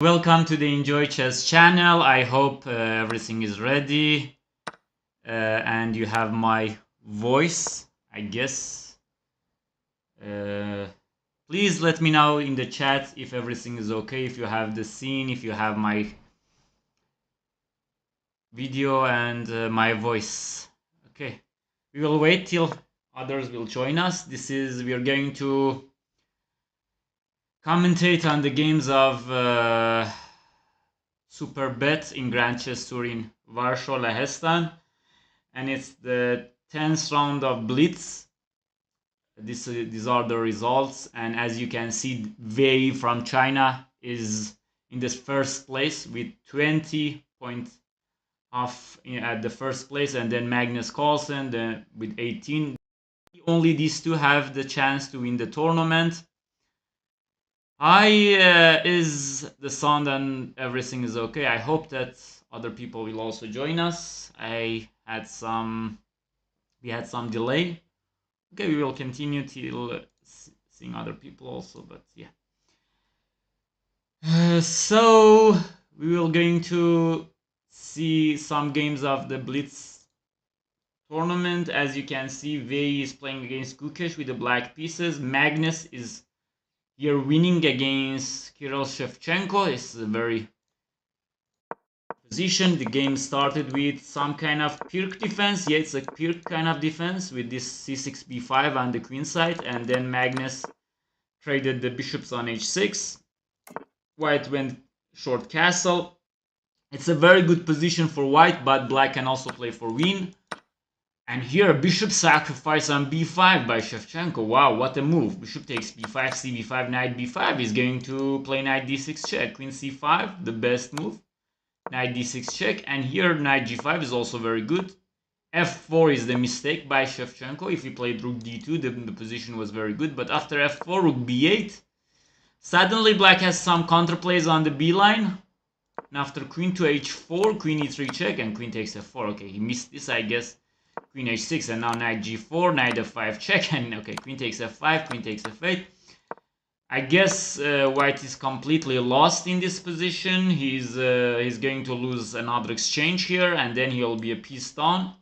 Welcome to the Enjoy Chess channel. I hope everything is ready and you have my voice, I guess. Please let me know in the chat if everything is okay, if you have the scene, if you have my video and my voice. Okay, we will wait till others will join us. We are going to commentate on the games of Superbet in Grand Chess Tour in Warsaw, Lehestan, and it's the 10th round of Blitz. These are the results, and as you can see, Wei from China is in this first place with 20 points off at the first place, and then Magnus Carlsen with 18. Only these two have the chance to win the tournament. Is the sound and everything is okay. I hope that other people will also join us. We had some delay. Okay, we will continue till seeing other people also, but yeah. So we will going to see some games of the Blitz tournament. As you can see, Wei is playing against Gukesh with the black pieces. Magnus is here winning against Kirill Shevchenko. It's a very position. The game started with some kind of Pirk defense. Yeah, it's a Pirk kind of defense with this c6 b5 on the queen side, and then Magnus traded the bishops on h6. White went short castle. It's a very good position for white, but black can also play for win. And here, bishop sacrifice on b5 by Shevchenko. Wow, what a move. Bishop takes b5, cb5, knight b5. He's going to play knight d6 check. Queen c5, the best move. Knight d6 check. And here, knight g5 is also very good. f4 is the mistake by Shevchenko. If he played rook d2, the position was very good. But after f4, rook b8. Suddenly, black has some counterplays on the b line. And after queen to h4, queen e3 check, and queen takes f4. Okay, he missed this, I guess. Queen h6, and now knight g4, knight f5 check, and okay, queen takes f5, queen takes f8. I guess white is completely lost in this position. He's going to lose another exchange here, and then he'll be a piece down.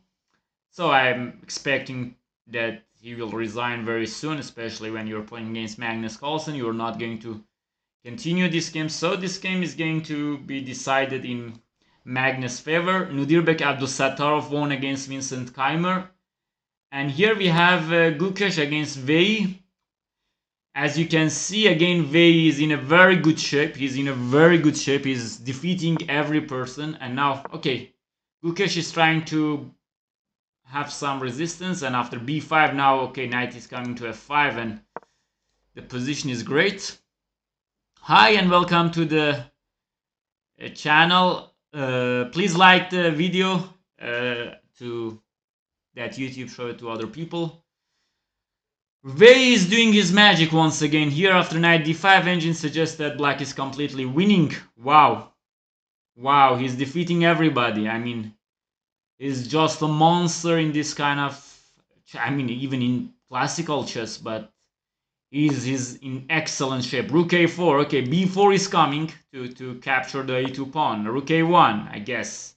So I'm expecting that he will resign very soon, especially when you're playing against Magnus Carlsen. You're not going to continue this game. So this game is going to be decided in Magnus' favor. Nudirbek Abdusattorov won against Vincent. And here we have Gukesh against Wei. As you can see, again, Wei is in a very good shape. He's in a very good shape. He's defeating every person. And now, okay, Gukesh is trying to have some resistance. And after b5 now, okay, knight is coming to f5. And the position is great. Hi, and welcome to the channel. Please like the video to that YouTube show it to other people. Wei is doing his magic once again here. After knight d5, engine suggests that black is completely winning. Wow, he's defeating everybody. I mean, he's just a monster in this kind of, I mean, even in classical chess, but he's in excellent shape. Rook a4. Okay, b4 is coming to capture the a2 pawn. Rook a1, I guess.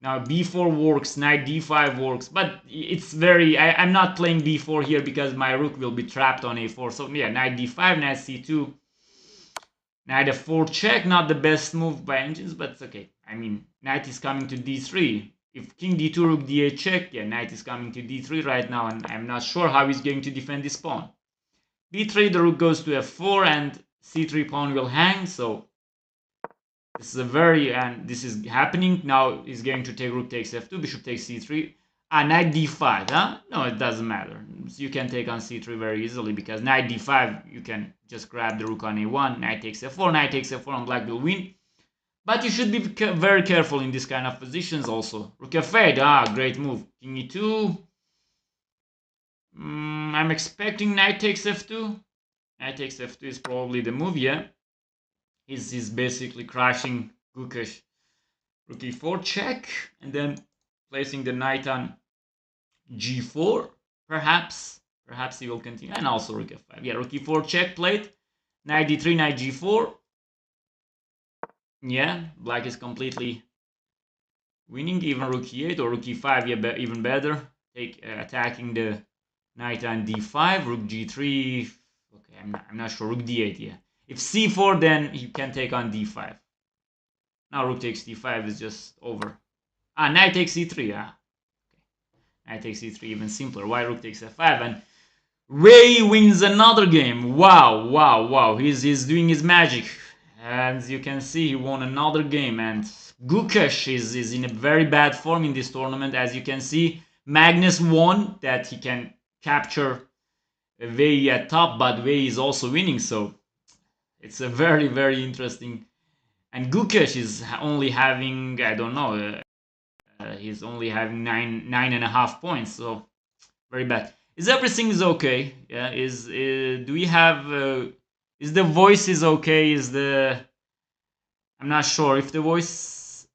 Now b4 works, knight d5 works, but it's very... I'm not playing b4 here because my rook will be trapped on a4. So yeah, knight d5, knight c2, knight f4 check. Not the best move by engines, but it's okay. I mean, knight is coming to d3. If king d2, rook d8 check, yeah, knight is coming to d3 right now, and I'm not sure how he's going to defend this pawn. b3, the rook goes to f4, and c3 pawn will hang. So this is this is happening. Now he's going to take rook takes f2, bishop takes c3. Knight d5, huh? No, it doesn't matter. You can take on c3 very easily because knight d5, you can just grab the rook on a1, knight takes f4, knight takes f4, and black will win. But you should be very careful in this kind of positions also. Rook f8, great move. King e2. I'm expecting knight takes f2. Knight takes f2 is probably the move, yeah. He's basically crashing Gukesh. Rook e4 check, and then placing the knight on g4. Perhaps he will continue, and also rook f5. Yeah, rook e4 check played. Knight d3, knight g4. Yeah, black is completely winning. Even rook e8 or rook e5, yeah, even better. Attacking the knight on d5, rook g3. Okay, I'm not sure. Rook d8, yeah. If c4, then you can take on d5. Now rook takes d5 is just over. Knight takes e3, okay. Knight takes e3, even simpler. Why rook takes f5? And Ray wins another game. Wow, wow, wow. He's doing his magic. And you can see he won another game. And Gukesh is in a very bad form in this tournament. As you can see, Magnus won that he can capture Wei at top, but Wei is also winning. So it's a very, very interesting. And Gukesh is only having, I don't know, he's only having nine and a half points. So very bad. Is everything is okay? Yeah. Do we have? Is the voice is okay? Is the? I'm not sure if the voice.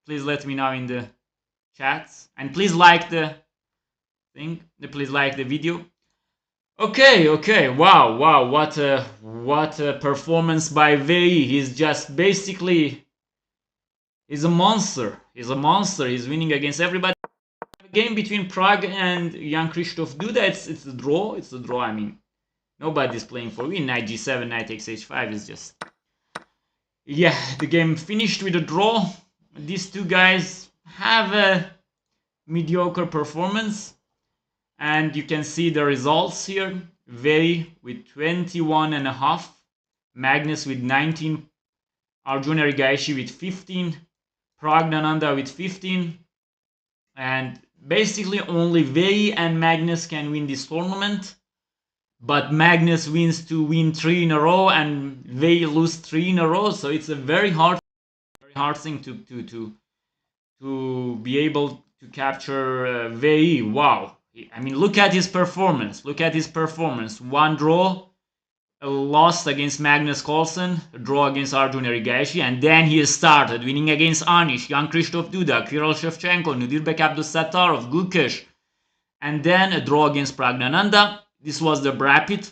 Please let me know in the chat, and please like the thing. Please like the video. Okay, okay. Wow, wow. What a performance by Vei. He's just basically. He's a monster. He's a monster. He's winning against everybody. Game between Pragg and Jan Krzysztof Duda. It's a draw. It's a draw. I mean. Nobody's playing for win. Knight g7, knight takes h5 is just... Yeah, the game finished with a draw. These two guys have a mediocre performance. And you can see the results here. Vei with 21.5. Magnus with 19. Arjun Erigaishi with 15. Praggnanandhaa with 15. And basically only Vei and Magnus can win this tournament. But Magnus wins 3 in a row, and Vei lose 3 in a row. So it's a very hard thing to be able to capture Vei. Wow! I mean, look at his performance. Look at his performance. One draw, a loss against Magnus Carlsen, a draw against Arjun Erigaishi, and then he started winning against Anish, Jan Krzysztof Duda, Kirill Shevchenko, Nudirbek Abdusattorov, Gukesh, and then a draw against Praggnanandhaa. This was the rapid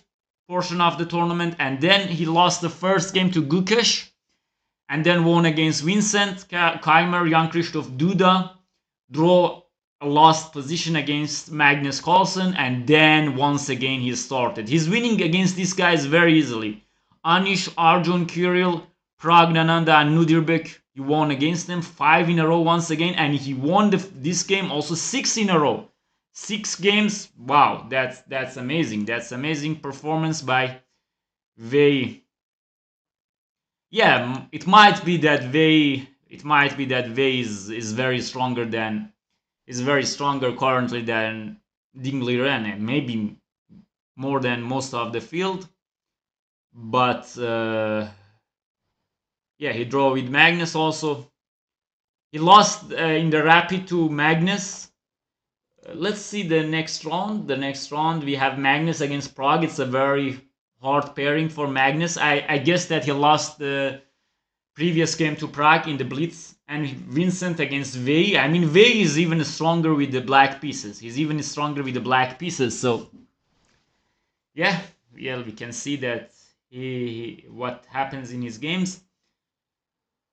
portion of the tournament, and then he lost the first game to Gukesh, and then won against Vincent, Keimer, Jan Krzysztof Duda, draw a lost position against Magnus Carlsen, and then once again he started. He's winning against these guys very easily. Anish, Arjun, Kirill, Praggnanandhaa, and Nudirbek, he won against them 5 in a row once again, and he won this game also 6 in a row. 6 games, wow, that's amazing. That's amazing performance by Vei. Yeah, it might be that Vei is very stronger currently than Dingliren, maybe more than most of the field. But yeah, he drew with Magnus also. He lost in the rapid to Magnus. Let's see the next round. The next round we have Magnus against Pragg. It's a very hard pairing for Magnus. I guess that he lost the previous game to Pragg in the Blitz, and Vincent against Vei. I mean, Vei is even stronger with the black pieces. He's even stronger with the black pieces. So yeah, we can see that what happens in his games.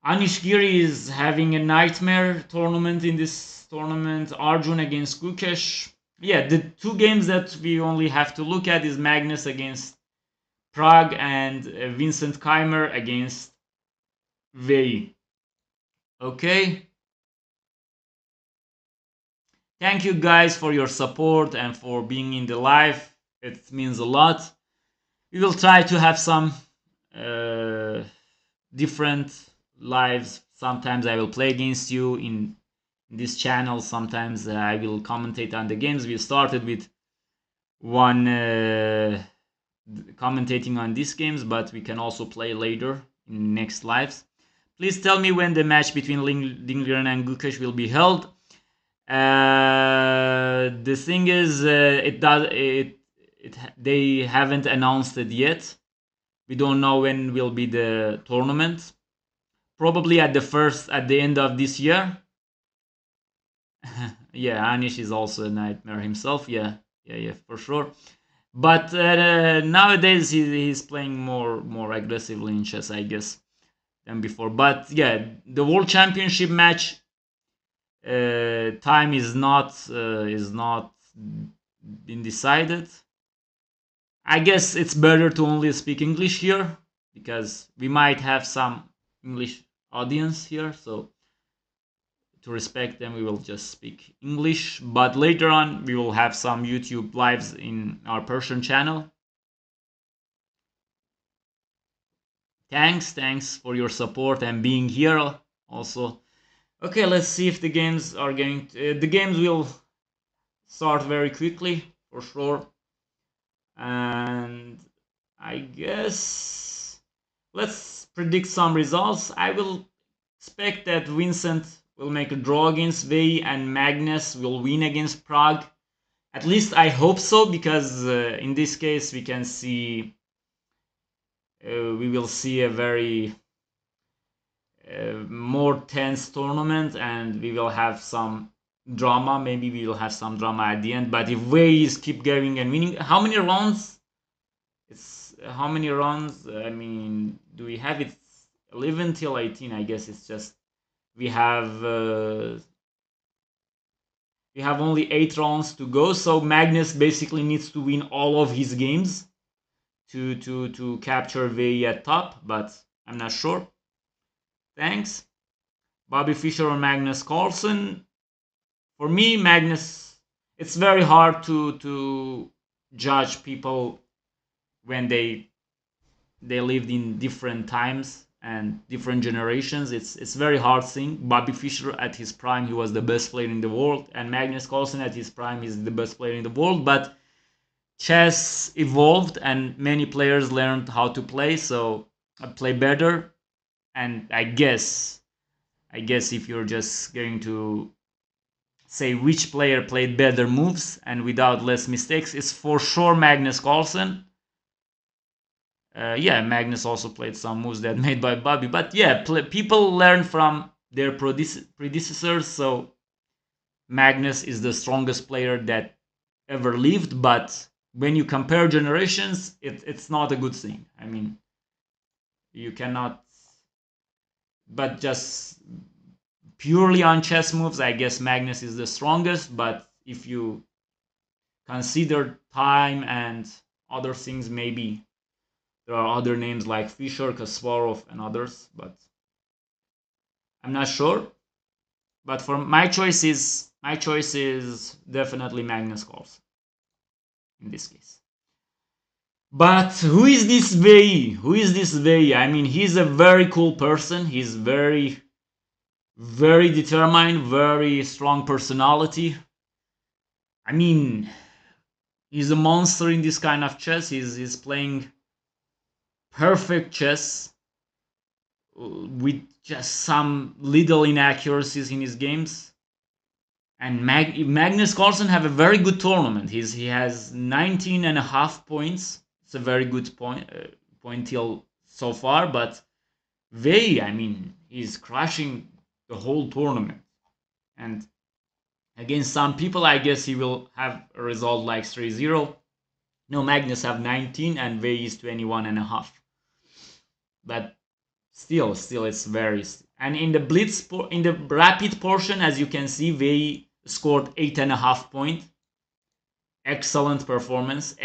Anish Giri is having a nightmare tournament in this tournament. Arjun against Gukesh. Yeah, the 2 games that we only have to look at is Magnus against Pragg and Vincent Keimer against Vei. Okay. Thank you guys for your support and for being in the live. It means a lot. We will try to have some different lives. Sometimes I will play against you in this channel. Sometimes I will commentate on the games. We started with one commentating on these games, but we can also play later in next lives. Please tell me when the match between Dingliren and Gukesh will be held. The thing is, they haven't announced it yet. We don't know when will be the tournament. Probably at the end of this year. Yeah, Anish is also a nightmare himself. Yeah, for sure. But nowadays he's playing more aggressively in chess, I guess. than before. But yeah, the World Championship match time is not been decided. I guess it's better to only speak English here because we might have some English audience here, so to respect them we will just speak English, but later on we will have some YouTube lives in our Persian channel. Thanks for your support and being here also. Okay, let's see if the games are going to, the games will start very quickly for sure, and I guess let's predict some results. I will expect that Vincent will make a draw against Vey and Magnus will win against Prague. At least I hope so, because in this case we can see we will see a very more tense tournament, and we will have some drama. Maybe we will have some drama at the end. But if Ways keep going and winning, how many rounds? It's how many rounds? I mean, do we have it 11 till 18? I guess it's just we have only 8 rounds to go. So Magnus basically needs to win all of his games to capture Vey at top, but I'm not sure. Thanks. Bobby Fischer or Magnus Carlsen. For me, Magnus, it's very hard to judge people when they lived in different times and different generations. It's very hard thing. Bobby Fischer at his prime, he was the best player in the world, and Magnus Carlsen at his prime is the best player in the world. But chess evolved and many players learned how to play, so I play better. And I guess if you're just going to say which player played better moves and without less mistakes, it's for sure Magnus Carlsen. Yeah, Magnus also played some moves that made by Bobby, but yeah, people learn from their predecessors, so Magnus is the strongest player that ever lived. But when you compare generations, it's not a good thing. I mean, you cannot, but just purely on chess moves, I guess Magnus is the strongest. But if you consider time and other things, maybe there are other names like Fischer, Kasparov, and others, but I'm not sure. But for my choice is definitely Magnus Carlsen in this case. But who is this Vey? Who is this Vey? I mean, he's a very cool person. He's very determined, very strong personality. I mean, he's a monster in this kind of chess. He's playing perfect chess with just some little inaccuracies in his games. And Magnus Carlsen have a very good tournament. He has 19.5 points. It's a very good point till so far. But Vey, I mean, he's crushing the whole tournament. And against some people, I guess he will have a result like 3-0. No, Magnus have 19 and Vey is 21.5. But still it's very. And in the Blitz, in the rapid portion, as you can see, Vey scored 8.5 points. Excellent performance.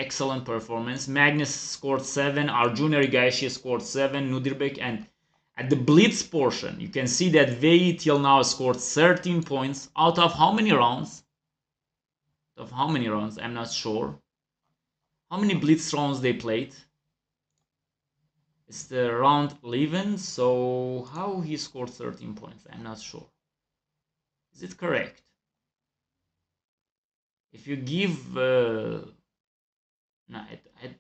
Magnus scored 7. Arjuna Rigashi scored 7. Nudirbek. And at the Blitz portion, you can see that Vey till now scored 13 points. Out of how many rounds? I'm not sure. How many Blitz rounds they played? It's the round 11, so how he scored 13 points? I'm not sure. Is it correct? If you give... no,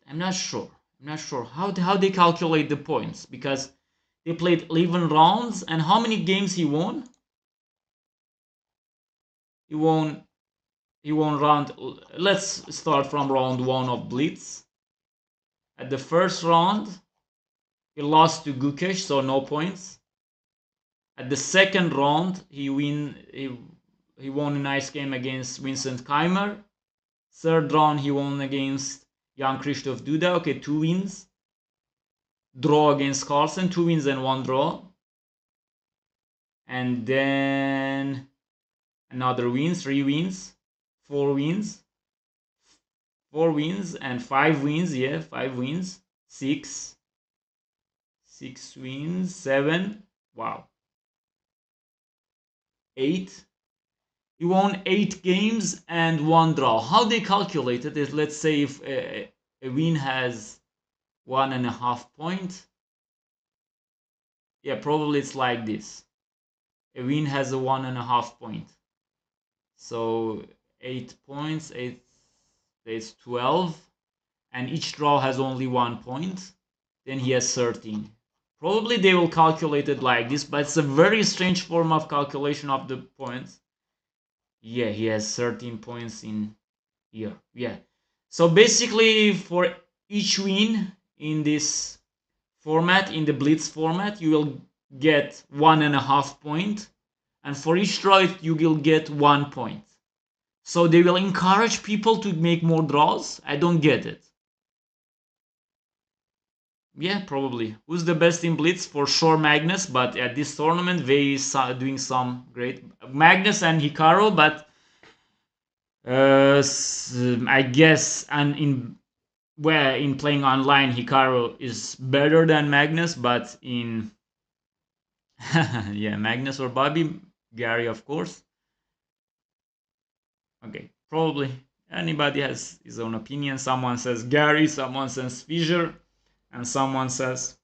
I'm not sure. How they calculate the points, because they played 11 rounds, and how many games he won? He won round... Let's start from round 1 of Blitz. At the first round, he lost to Gukesh, so no points. At the second round, he won a nice game against Vincent Keimer. Third round, he won against Jan Krzysztof Duda. Okay, 2 wins. draw against Carlsen, 2 wins and 1 draw. And then another win, 3 wins, 4 wins, 4 wins and 5 wins, yeah, 5 wins, 6 wins, 7, wow, 8. He won 8 games and 1 draw. How they calculated is, let's say if a win has 1.5 points. Yeah, probably it's like this. A win has a 1.5 point. So 8 points, 8 is 12. And each draw has only 1 point. Then he has 13. Probably they will calculate it like this, but it's a very strange form of calculation of the points. Yeah, he has 13 points in here. Yeah. So basically for each win in this format, in the Blitz format, you will get 1.5 point. And for each draw, you will get 1 point. So they will encourage people to make more draws? I don't get it. Yeah, probably. Who's the best in Blitz? For sure Magnus, but at this tournament, Vey is doing some great... Magnus and Hikaru, but I guess and in playing online, Hikaru is better than Magnus, but in... yeah, Magnus or Bobby, Gary, of course. Okay, probably anybody has his own opinion. Someone says Gary, someone says Fischer, and someone says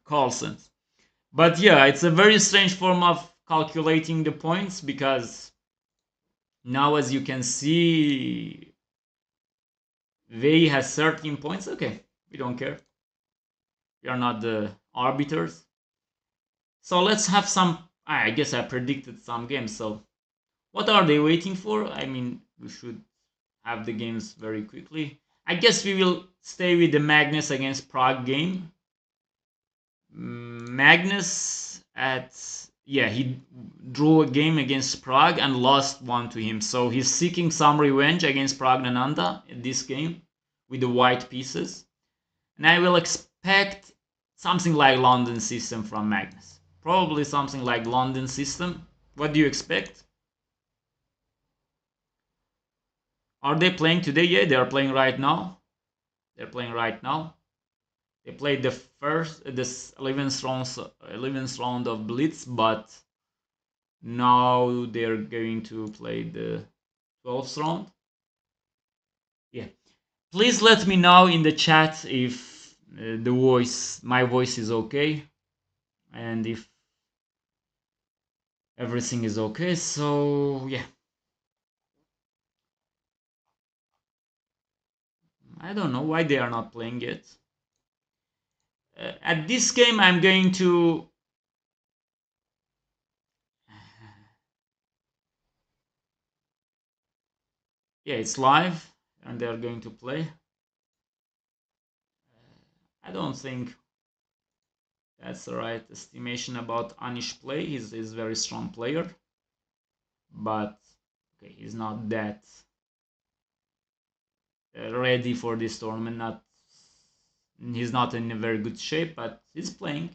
Carlsen. But yeah, it's a very strange form of calculating the points, because now, as you can see, Vey has 13 points. Okay, we don't care. We are not the arbiters. So let's have some... I guess I predicted some games, so what are they waiting for? I mean, we should have the games very quickly. I guess we will stay with the Magnus against Prague game. Magnus he drew a game against Prague and lost one to him. So he's seeking some revenge against Praggnanandhaa in this game with the white pieces. And I will expect something like London system from Magnus. Probably something like London system. What do you expect? Are they playing today? Yeah, they are playing right now. They're playing right now. They played the 11th round of Blitz, but now they're going to play the 12th round. Yeah. Please let me know in the chat if my voice is okay, and if everything is okay. So yeah. I don't know why they are not playing it. At this game, I'm going to... yeah, it's live, and they're going to play. I don't think that's the right estimation about Anish play. He's a very strong player, but okay, he's not that ready for this tournament. He's not in a very good shape, but he's playing.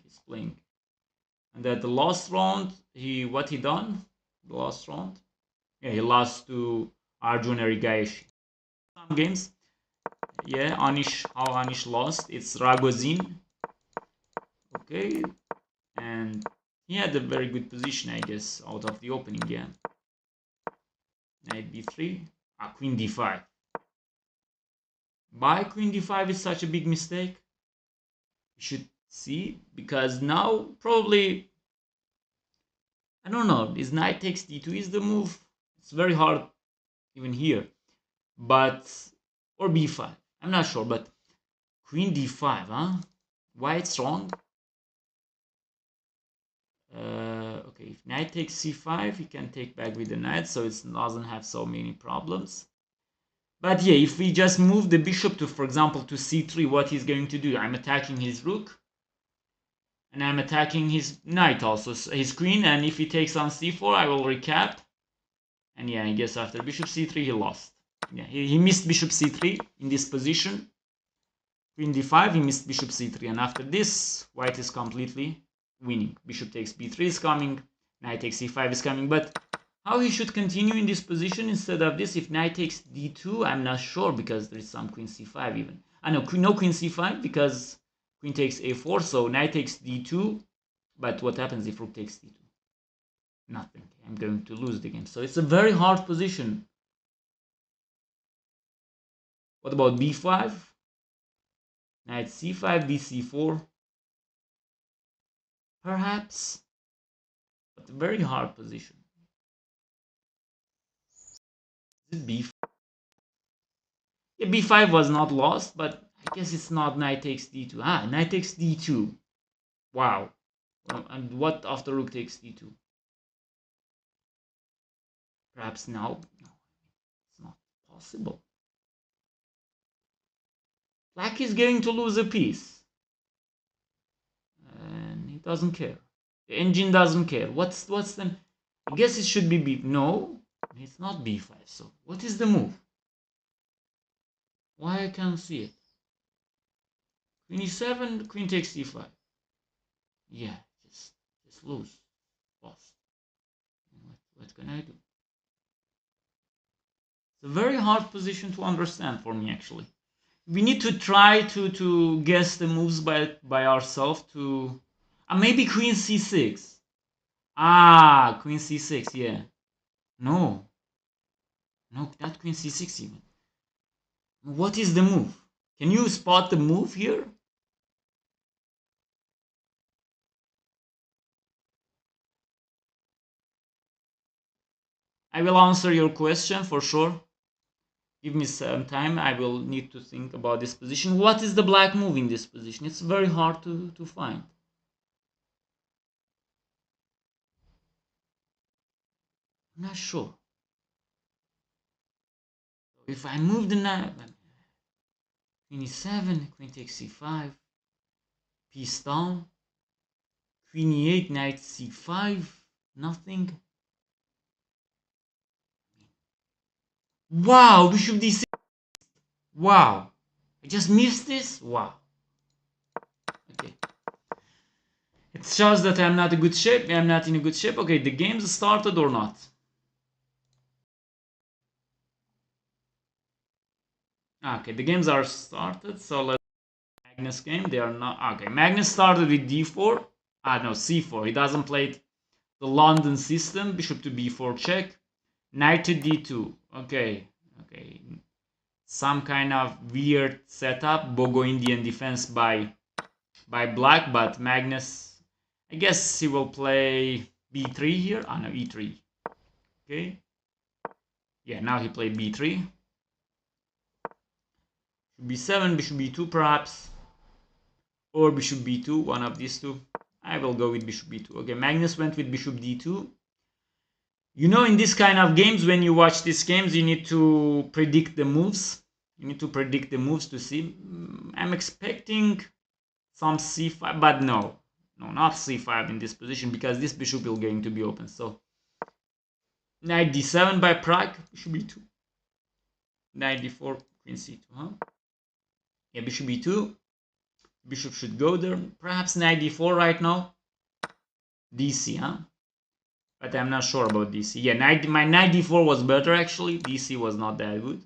And at the last round, what he done? The last round, yeah, he lost to Arjun Erigayeshi. Some games, yeah, how Anish lost. It's Ragozin. Okay, and he had a very good position, I guess, out of the opening game. Knight b3, Queen d5. Why Queen d5 is such a big mistake? You should see, because now probably, I don't know, is knight takes d2 is the move. It's very hard even here, but or b5. I'm not sure, but Queen d5, huh? Why it's wrong? Okay, if knight takes c5, he can take back with the knight, so it doesn't have so many problems. But yeah, if we just move the bishop to, for example, to c3, what he's going to do? I'm attacking his rook, and I'm attacking his knight also, his queen, and if he takes on c4, I will recap. And yeah, I guess after bishop c3, he lost. Yeah, he missed bishop c3 in this position. Queen d5, he missed bishop c3, and after this, white is completely winning. Bishop takes b3 is coming, knight takes c5 is coming, but how he should continue in this position instead of this? If knight takes d2, I'm not sure, because there is some queen c5 even. I know, no queen c5, because queen takes a4, so knight takes d2, but what happens if rook takes d2? Nothing. I'm going to lose the game. So it's a very hard position. What about b5? Knight c5, bc4. Perhaps. But a very hard position. Is it b5? Yeah, b5 was not lost, but I guess it's not knight takes d2. Ah, knight takes d2. Wow. And what after rook takes d2? Perhaps now? No, it's not possible. Black is going to lose a piece. And he doesn't care. The engine doesn't care. What's the... I guess it should be b... No, it's not b5. So what is the move? Why I can't see it? Queen e7, queen takes e5. Yeah, just lose. Lost. What can I do? It's a very hard position to understand for me, actually. We need to try to guess the moves by ourselves to... maybe queen c6. Ah, queen c6, yeah. No, not queen c6 even. What is the move? Can you spot the move here? I will answer your question for sure. Give me some time. I will need to think about this position. What is the black move in this position? It's very hard to find. I'm not sure. If I move the knight, queen e7, queen takes c5, piece down, queen e8, knight c5, nothing. Wow, bishop d6. Wow, I just missed this. Wow. Okay. It shows that I'm not in a good shape. I'm not in a good shape. Okay, the game's started or not? Okay, the games are started. So let's Magnus game. They are not. Okay, Magnus started with d4. No, c4. He doesn't play the London system. Bishop to b4 check. Knight to d2. Okay. Some kind of weird setup. Bogo Indian defense by black, but Magnus, I guess he will play b3 here. No, e3. Okay. Yeah, now he played b3. b7, bishop b2 perhaps. Or bishop b2, one of these two. I will go with bishop b2. Okay, Magnus went with bishop d2. You know, in this kind of games, when you watch these games, you need to predict the moves. You need to predict the moves to see. I'm expecting some c5, but no, not c5 in this position, because this bishop will going to be open. So knight d7 by Pragg, bishop b2. Knight d4, queen c2, huh? Yeah, bishop b2. Bishop should go there. Perhaps knight d4 right now. dc, huh? But I'm not sure about dc. Yeah, my knight d4 was better actually. dc was not that good.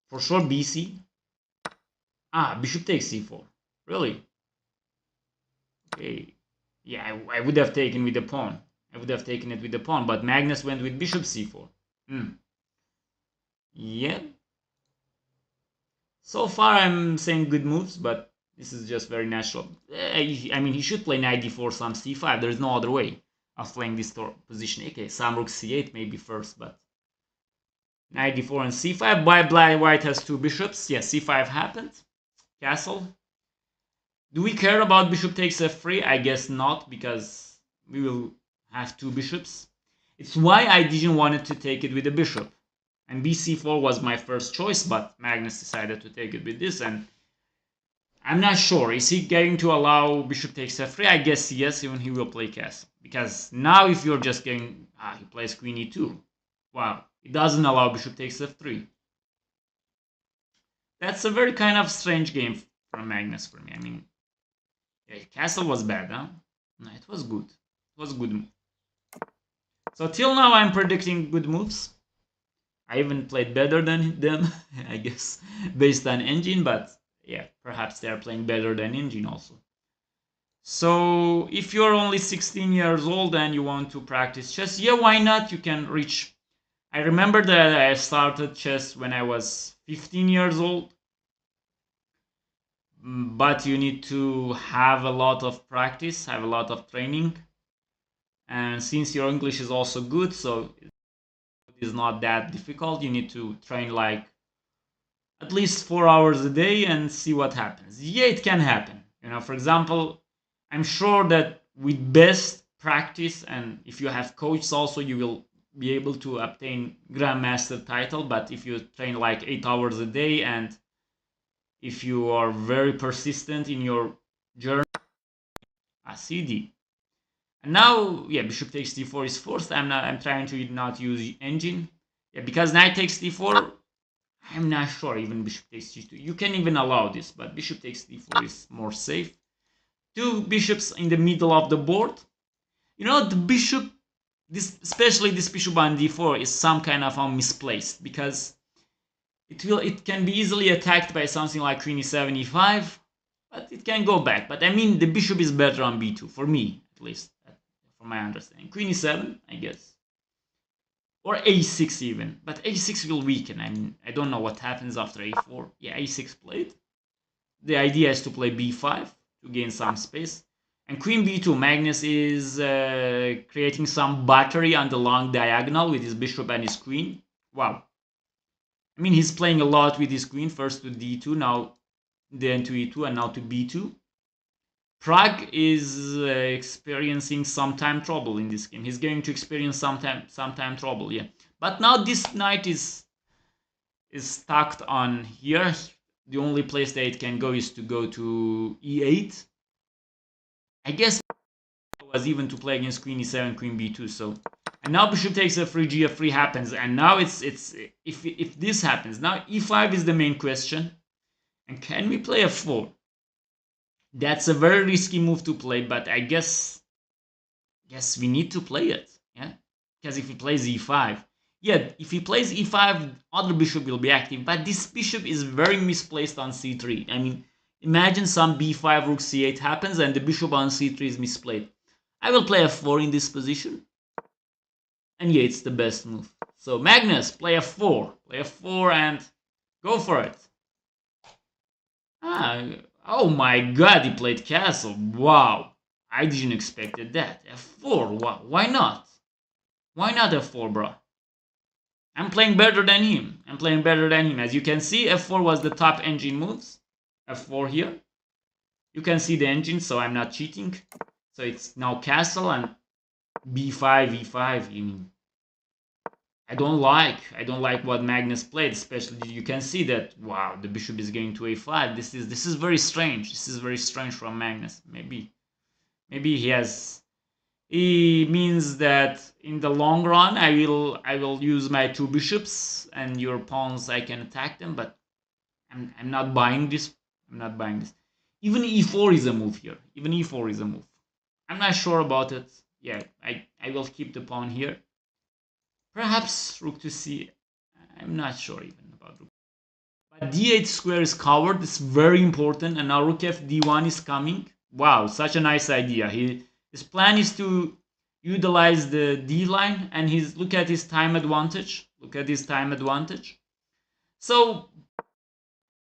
For sure bc. Bishop takes c4. Really? Okay. Yeah, I would have taken with the pawn. I would have taken it with the pawn, but Magnus went with bishop c4. Yeah. So far I'm saying good moves, but this is just very natural. I mean, he should play knight d4, some c5. There's no other way of playing this position. Okay, some rook c8 maybe first, but knight d4 and c5. By white has two bishops. Yeah, c5 happened. Castle. Do we care about bishop takes f3? I guess not, because we will have two bishops. It's why I didn't want to take it with a bishop. And bc4 was my first choice, but Magnus decided to take it with this, and I'm not sure. Is he going to allow bishop takes f3? I guess yes, even he will play castle. Because now if you're just going... he plays queen e2. Wow. It doesn't allow bishop takes f3. That's a very kind of strange game from Magnus for me. I mean, yeah, castle was bad, huh? No, it was good. It was a good move. So till now I'm predicting good moves. I even played better than them, I guess, based on engine, but yeah, perhaps they're playing better than engine also. So if you're only 16 years old and you want to practice chess, yeah, why not? You can reach. I remember that I started chess when I was 15 years old, but you need to have a lot of practice, have a lot of training. And since your English is also good, so it's not that difficult, you need to train like at least 4 hours a day and see what happens. Yeah, it can happen. You know, for example, I'm sure that with best practice and if you have coaches also, you will be able to obtain grandmaster title. But if you train like 8 hours a day and if you are very persistent in your journey, a CD. And now, yeah, bishop takes d4 is forced. I'm trying to not use engine. Yeah, because knight takes d4. I'm not sure even bishop takes g2. You can even allow this, but bishop takes d4 is more safe. Two bishops in the middle of the board. You know, the bishop, especially this bishop on d4 is some kind of misplaced because it can be easily attacked by something like queen e7, e5, but it can go back. But I mean, the bishop is better on b2, for me at least, from my understanding. Queen e7, I guess. Or a6 even, but a6 will weaken. I mean, I don't know what happens after a4. Yeah, a6 played. The idea is to play b5 to gain some space. And queen b2, Magnus is creating some battery on the long diagonal with his bishop and his queen. Wow. I mean, he's playing a lot with his queen, first to d2, now then to e2, and now to b2. Pragg is experiencing some time trouble in this game. He's going to experience some time trouble, yeah. But now this knight is stuck on here. The only place that it can go is to go to e8. I guess was even to play against queen e7, queen b2. So, and now bishop takes f3, gf3 happens, and now it's if this happens, now e5 is the main question. And can we play f4? That's a very risky move to play, but I guess we need to play it, yeah? Because if he plays e5, yeah, if he plays e5, other bishop will be active, but this bishop is very misplaced on c3. I mean, imagine some b5, rook c8 happens, and the bishop on c3 is misplaced. I will play f4 in this position, and yeah, it's the best move. So Magnus, play f4, and go for it. Oh my god, he played castle. Wow, I didn't expect that. f4, wow, why not? Why not f4, bro? I'm playing better than him. As you can see, f4 was the top engine moves. f4 here. You can see the engine, so I'm not cheating. So it's now castle and b5, e5. I mean, I don't like what Magnus played, especially you can see that, wow, the bishop is going to a5. This is very strange. This is very strange from Magnus. Maybe he means that in the long run I will use my two bishops and your pawns I can attack them, but I'm not buying this. Even e4 is a move here. I'm not sure about it. Yeah, I will keep the pawn here. Perhaps rook to c. I'm not sure even about rook. But d8 square is covered. It's very important. And now rook f d1 is coming. Wow, such a nice idea. His plan is to utilize the d line, and look at his time advantage. So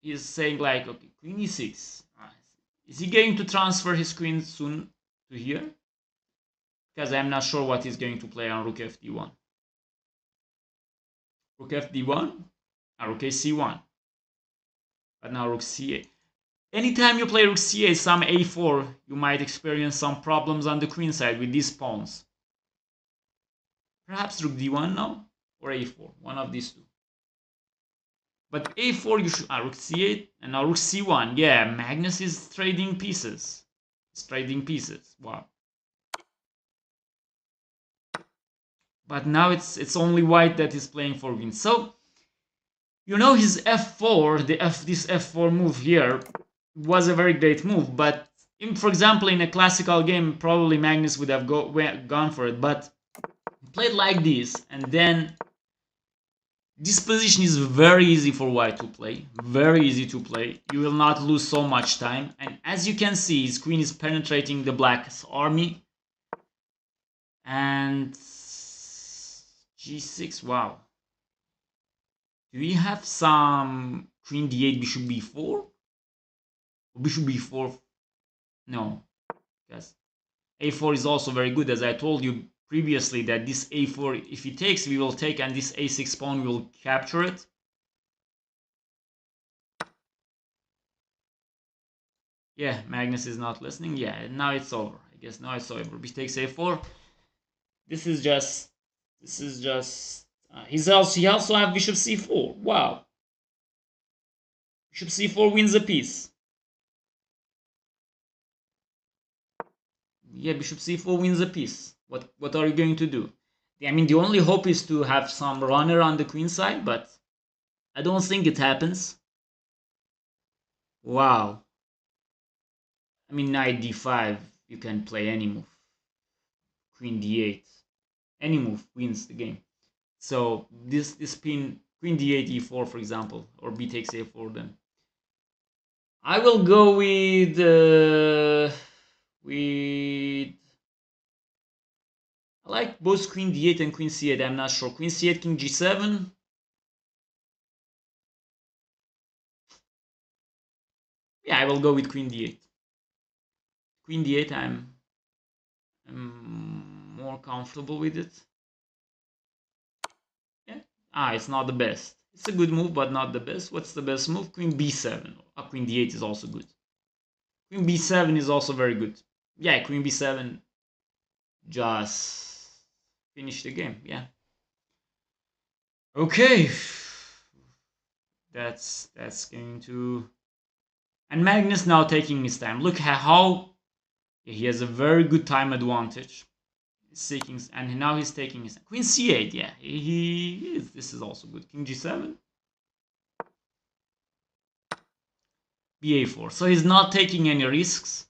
he's saying like, okay, queen e6. Is he going to transfer his queen soon to here? Because I'm not sure what he's going to play on rook f d1. Rook f d1, rook c1. But now rook c8. Anytime you play rook c8, some a4, you might experience some problems on the queen side with these pawns. Perhaps rook d1 now, or a4, one of these two. But a4, you should rook c8, and now rook c1. Yeah, Magnus is trading pieces. Wow. But now it's only white that is playing for win. So You know, his f4, this f4 move here was a very great move, but for example, in a classical game, probably Magnus would have gone for it, but he played like this, and then this position is very easy for white to play, very easy to play. You will not lose so much time, and as you can see, his queen is penetrating the black's army, and g6, wow. Do we have some queen d8, bishop b4? Bishop b4? No, because a4 is also very good, as I told you previously that this a4, if he takes, we will take, and this a6 pawn will capture it. Yeah, Magnus is not listening. Yeah, now it's over. I guess now it's over. He takes a4. This is just he also have bishop c4. Wow. Bishop c4 wins a piece. Yeah, bishop c4 wins a piece. What are you going to do? I mean, the only hope is to have some runner on the queen side, but I don't think it happens. Wow. I mean, knight d5, you can play any move. Queen d8. Any move wins the game. So this queen d8, e4, for example, or b takes a4 then. I will go with I like both queen d8 and queen c8. I'm not sure. Queen c8, king g7. Yeah, I will go with queen d8. Queen d8, I'm more comfortable with it. Yeah. It's not the best. It's a good move, but not the best. What's the best move? Queen b7. Queen d8 is also good. Queen b7 is also very good. Yeah, queen b7 just finish the game. Yeah. Okay. That's going to... And Magnus now taking his time. Look how he has a very good time advantage. Seeking, and now he's taking his queen c8. Yeah, he is. This is also good. King g7, ba4. So he's not taking any risks.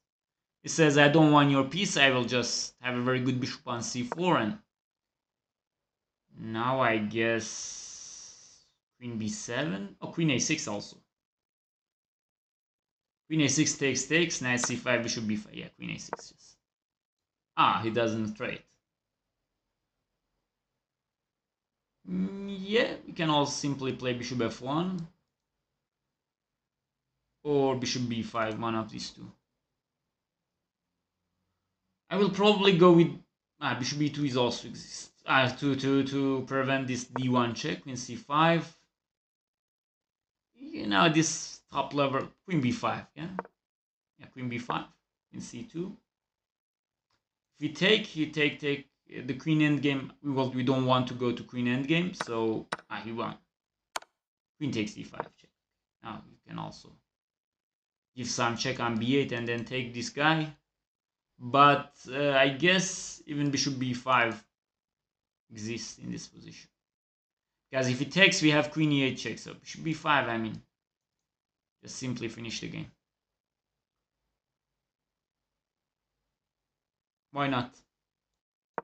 He says, "I don't want your piece. I will just have a very good bishop on c4." And now I guess queen b7. Oh, queen a6 also. Queen a6 takes. Knight c5, bishop b5. Yeah, queen a6. Yes. He doesn't trade. Yeah, we can also simply play bishop f1 or bishop b5, one of these two. I will probably go with bishop b2 is also exists to prevent this d1 check. Queen c5. You know, this top level, queen b5. Yeah, queen b5, queen c2. If we take, take the queen endgame. We don't want to go to queen endgame, so he won. Queen takes d5 check. Now you can also give some check on b8 and then take this guy. But I guess even bishop b5 exists in this position. Because if it takes, we have queen e8 check. So bishop b5, I mean, just simply finish the game. Why not? I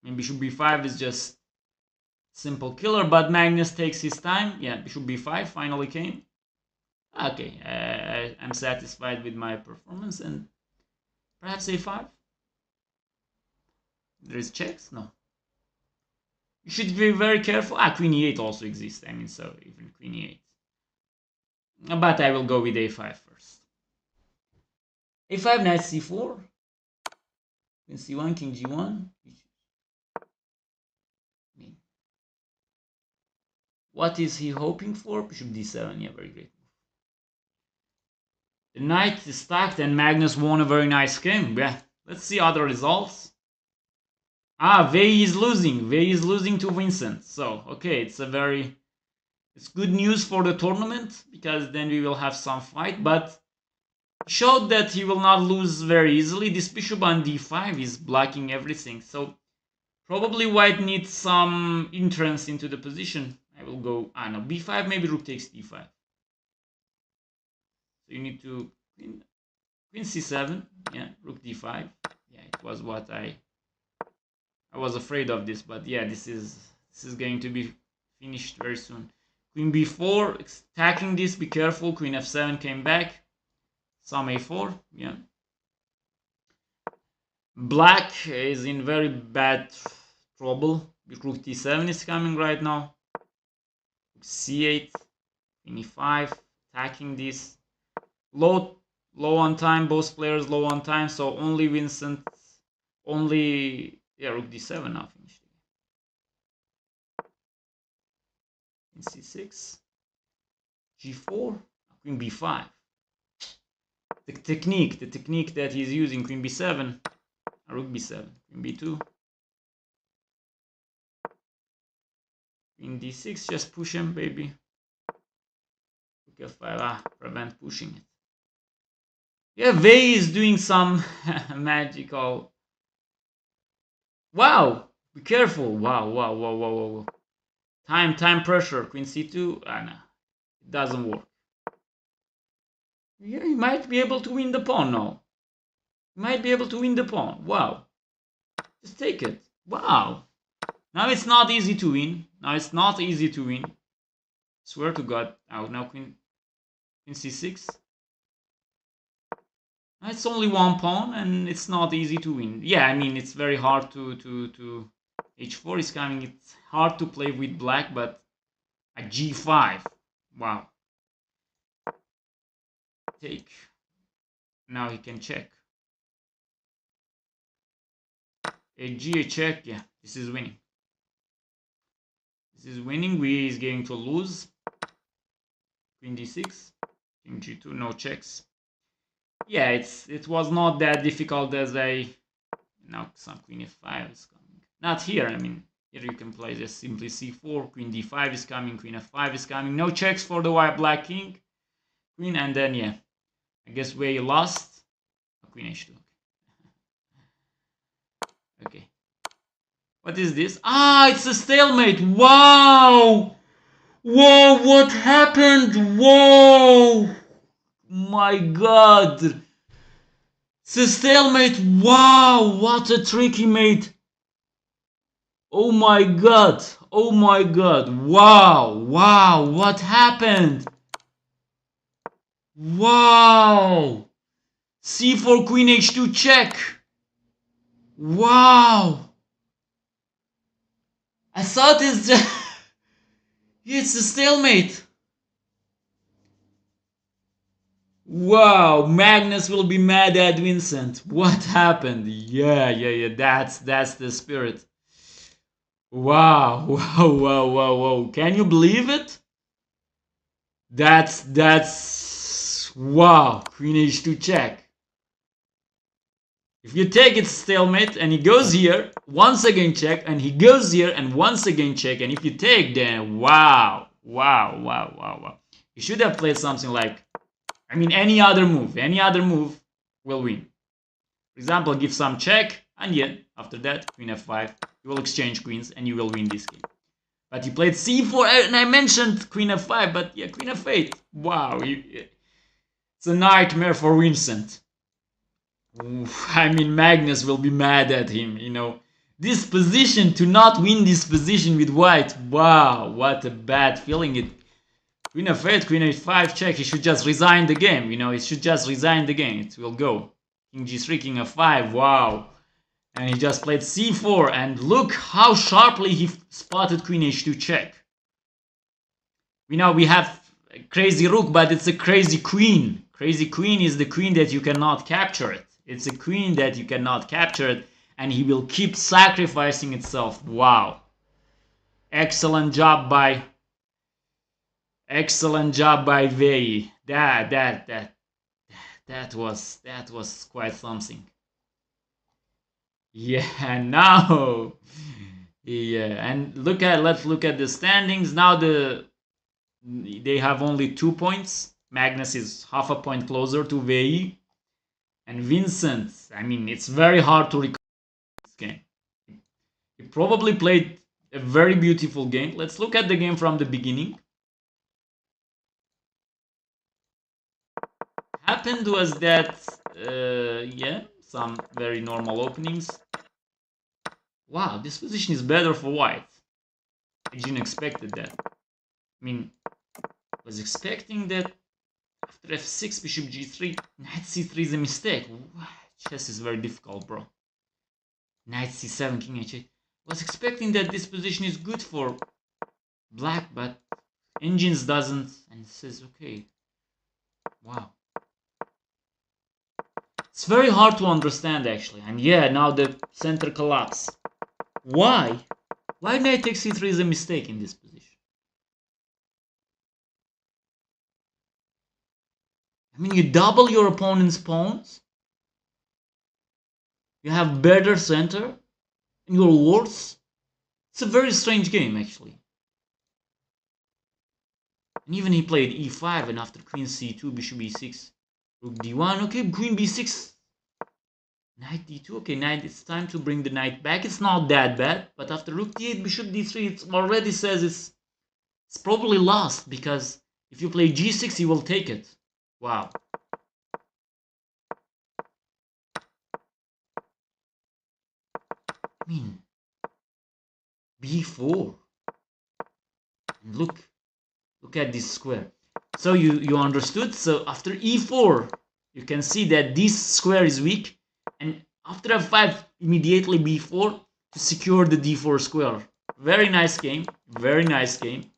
mean, bishop b5 is just simple killer, but Magnus takes his time. Yeah, bishop b5 finally came. Okay, I'm satisfied with my performance, and perhaps a5. There is checks? No. You should be very careful. Queen e8 also exists. I mean, so even queen e8. But I will go with a5 first. a5, knight c4. Queen c1, king g1. What is he hoping for? Bishop d7. Yeah, very great. The knight is stacked and Magnus won a very nice game. Yeah, let's see other results. Vey is losing. Vey is losing to Vincent. So, okay, it's good news for the tournament, because then we will have some fight, but showed that he will not lose very easily. This bishop on d5 is blocking everything. So, probably white needs some entrance into the position. I will go, no, b5, maybe rook takes d5. So you need to queen c7, yeah, rook d5. Yeah, it was what I was afraid of this, but yeah, this is going to be finished very soon. Queen b4, attacking this, be careful. Queen f7 came back. Some a4, yeah. Black is in very bad trouble. Rook d7 is coming right now. c8, queen e5, attacking this. Low on time, both players low on time, so only Vincent, only, yeah, rook d7 now finished. Queen c6, g4, queen b5. The technique that he's using, queen b7, rook b7, queen b2, queen d6, just push him, baby. Rook f5, prevent pushing it. Yeah, Vey is doing some magical. Wow, be careful. Wow. Time pressure. Queen c2. No, it doesn't work. Yeah, he might be able to win the pawn now. He might be able to win the pawn. Wow. Just take it. Wow. Now it's not easy to win. Swear to God. Now queen c6. It's only one pawn and it's not easy to win. Yeah, I mean, it's very hard to h4 is coming. It's hard to play with black, but a g5. Wow. Take. Now he can check. A check. Yeah, this is winning. We is going to lose. Queen d6. King g2. No checks. Yeah, it was not that difficult as now some queen f5 is coming. Not here, I mean, here you can play just simply c4, queen d5 is coming, queen f5 is coming. No checks for the white black king. Queen, and then yeah, I guess we lost. Queen h2. Okay. What is this? It's a stalemate. Wow! Whoa, what happened? Whoa! My God! It's a stalemate. Wow, what a trick he made. Oh my God. Wow, what happened? Wow. c4, queen h2 check. Wow. I thought it's a stalemate. Wow, Magnus will be mad at Vincent. What happened? Yeah. That's the spirit. Wow. Can you believe it? That's wow. Queen h2 check. If you take it stalemate and he goes here, once again check, and he goes here and once again check, and if you take, then wow. You should have played something like, I mean, any other move will win. For example, give some check, and yeah, after that, queen f5, you will exchange queens and you will win this game. But you played c4, and I mentioned queen f5, but yeah, queen f8. Wow, it's a nightmare for Vincent. I mean, Magnus will be mad at him, you know. This position, to not win this position with white, wow, what a bad feeling it. Queen f8, queen h5 check, he should just resign the game, you know, it will go. King g3, king f5, wow. And he just played c4, and look how sharply he spotted queen h2 check. We have a crazy rook, but it's a crazy queen. Crazy queen is the queen that you cannot capture it. It's a queen that you cannot capture it, and he will keep sacrificing itself. Wow. Excellent job by Vey. That was quite something. Yeah, now. Yeah, and let's look at the standings. Now they have only 2 points. Magnus is half a point closer to Vey. And Vincent, I mean, it's very hard to recover this game. He probably played a very beautiful game. Let's look at the game from the beginning. Happened was that, yeah, some very normal openings. Wow, this position is better for white. I didn't expect that. I mean, I was expecting that after f6, bishop g3, knight c3 is a mistake. Chess is very difficult, bro. Knight c7, king h8. Was expecting that this position is good for black, but engines doesn't, and it says okay. Wow. It's very hard to understand actually, and yeah, now the center collapse. Why? Why knight takes c3 is a mistake in this position? I mean, you double your opponent's pawns. You have better center, and you're worse. It's a very strange game actually. And even he played e5, and after queen c2, bishop e6, rook d1. Okay, queen b6, knight d2. Okay, knight. It's time to bring the knight back. It's not that bad, but after rook d8, bishop d3, it already says it's probably lost, because if you play g6, he will take it. Wow. I mean, b4. And look at this square. So you understood? So after e4, you can see that this square is weak, and after f5, immediately b4 to secure the d4 square. Very nice game. Very nice game.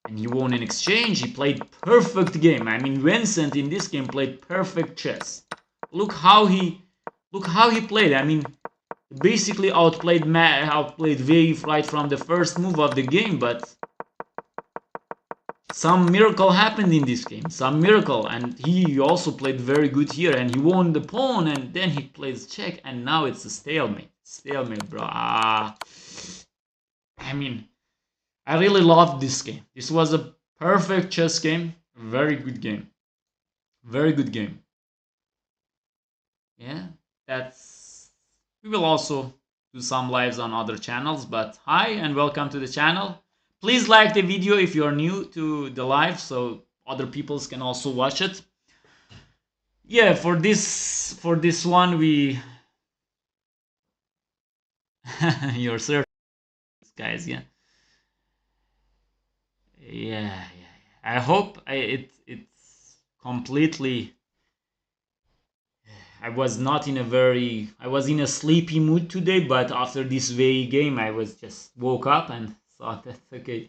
And he won in exchange. He played perfect game. I mean, Vincent in this game played perfect chess. Look how he played. I mean, basically outplayed Vey right from the first move of the game, but some miracle happened in this game. Some miracle, and he also played very good here, and he won the pawn, and then he plays check, and now it's a stalemate. Stalemate, bro. I mean, I really loved this game. This was a perfect chess game. Very good game. Very good game. Yeah, we will also do some lives on other channels, but hi and welcome to the channel. Please like the video if you are new to the live, so other people can also watch it. Yeah, for this one we your service, guys. Yeah. I hope it's completely. I was in a sleepy mood today, but after this Vey game, I was just woke up and thought that okay,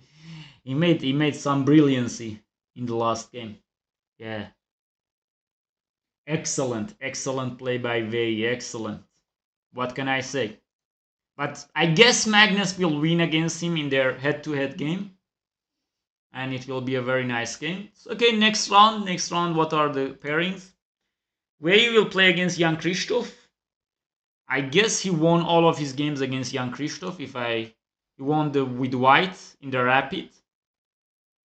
he made some brilliancy in the last game. Yeah, excellent play by Vey, excellent. What can I say? But I guess Magnus will win against him in their head-to-head game, and it will be a very nice game. So, okay, next round. What are the pairings? Vey will play against Jan Krzysztof. I guess he won all of his games against Jan Krzysztof. He won with white in the rapid,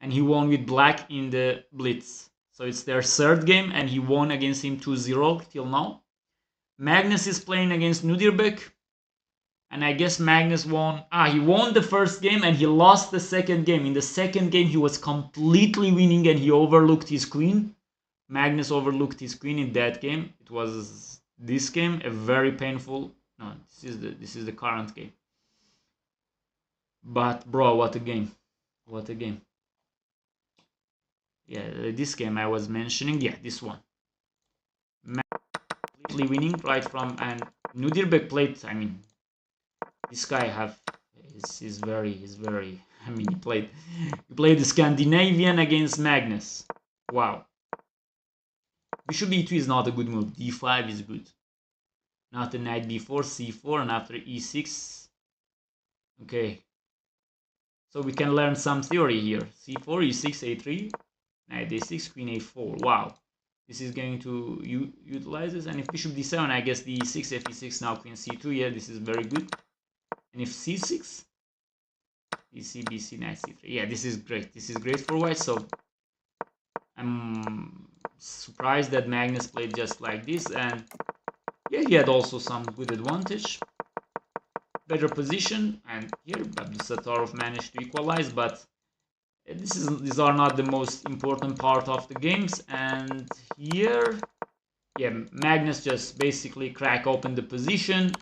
and he won with black in the blitz. So it's their third game, and he won against him 2-0 till now. Magnus is playing against Nudirbek, and I guess Magnus won. He won the first game, and he lost the second game. In the second game, he was completely winning, and he overlooked his queen. Magnus overlooked his queen in that game. It was this game a very painful. No, this is the current game. But bro, what a game! What a game! Yeah, this game I was mentioning. Yeah, this one. Completely winning right from, and Nudirbek played. I mean, this guy is very. I mean, he played the Scandinavian against Magnus. Wow. Bishop e2 is not a good move. d5 is good. Not a knight b4, c4, and after e6. Okay. So we can learn some theory here. c4, e6, a3, knight a6, queen a4. Wow. This is going to utilize this. And if bishop d7, I guess the e6, fe6, now queen c2. Yeah, this is very good. And if c6, bc, bc, knight c3. Yeah, this is great. This is great for white. So I'm surprised that Magnus played just like this, and yeah, he had also some good advantage. better position, and here Abdusattorov managed to equalize, but these are not the most important part of the games. And here, yeah, Magnus just basically crack open the position,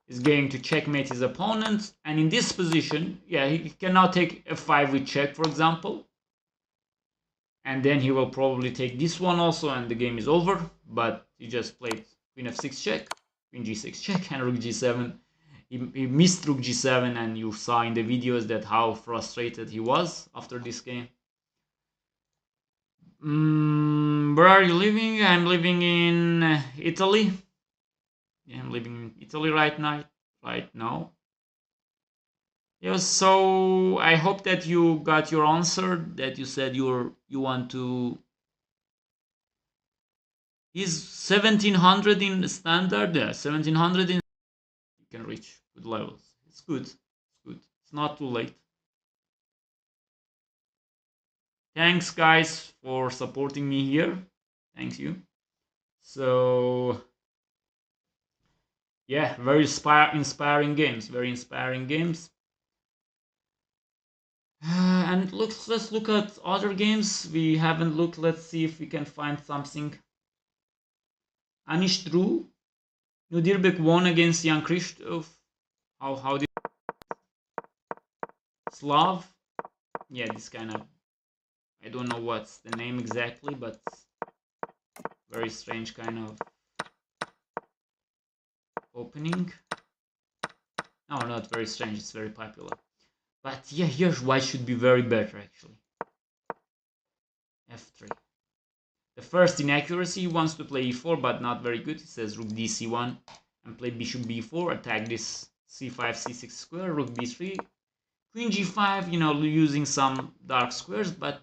is going to checkmate his opponent, and in this position, yeah, he can now take f5 with check, for example, and then he will probably take this one also, and the game is over. But he just played queen f6 check, queen g6 check, and rook g7. He missed rook g7, and you saw in the videos that how frustrated he was after this game. Where are you living? I'm living in Italy. Yeah, I'm living in Italy right now. Yeah, so I hope that you got your answer. That you said you want to. Is 1700 in the standard? Yeah, 1700 in. You can reach good levels. It's good. It's good. It's not too late. Thanks, guys, for supporting me here. Thank you. So yeah, very inspiring games. Very inspiring games. And let's look at other games we haven't looked. Let's see if we can find something. Anish drew. Nudirbek won against Jan Krzysztof. How did Slav? Yeah, this kind of, I don't know what's the name exactly, but very strange kind of opening. No, not very strange. It's very popular. But yeah, here white should be very better actually. F3. The first inaccuracy, he wants to play e4, but not very good. He says rook dc1 and play bishop b4, attack this c5, c6 square, rook b3, queen g5, you know, using some dark squares, but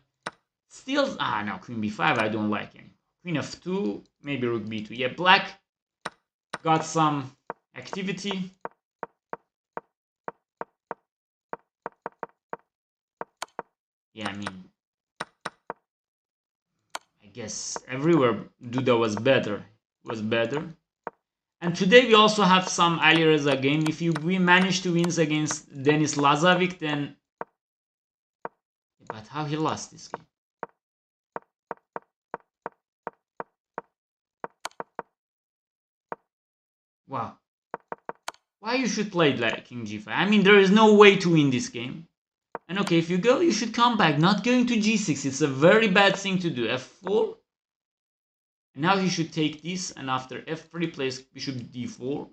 still, no, queen b5 I don't like anymore. Queen f2, maybe rook b2. Yeah, black got some activity. Yeah, I mean, I guess everywhere Duda was better. And today we also have some Alireza game. If we manage to win against Denis Lazovic, then... But how he lost this game? Wow. Why you should play like King G5? I mean, there is no way to win this game. And okay, if you go, you should come back. Not going to G6. It's a very bad thing to do. F4. And now he should take this, and after F3 plays bishop D4.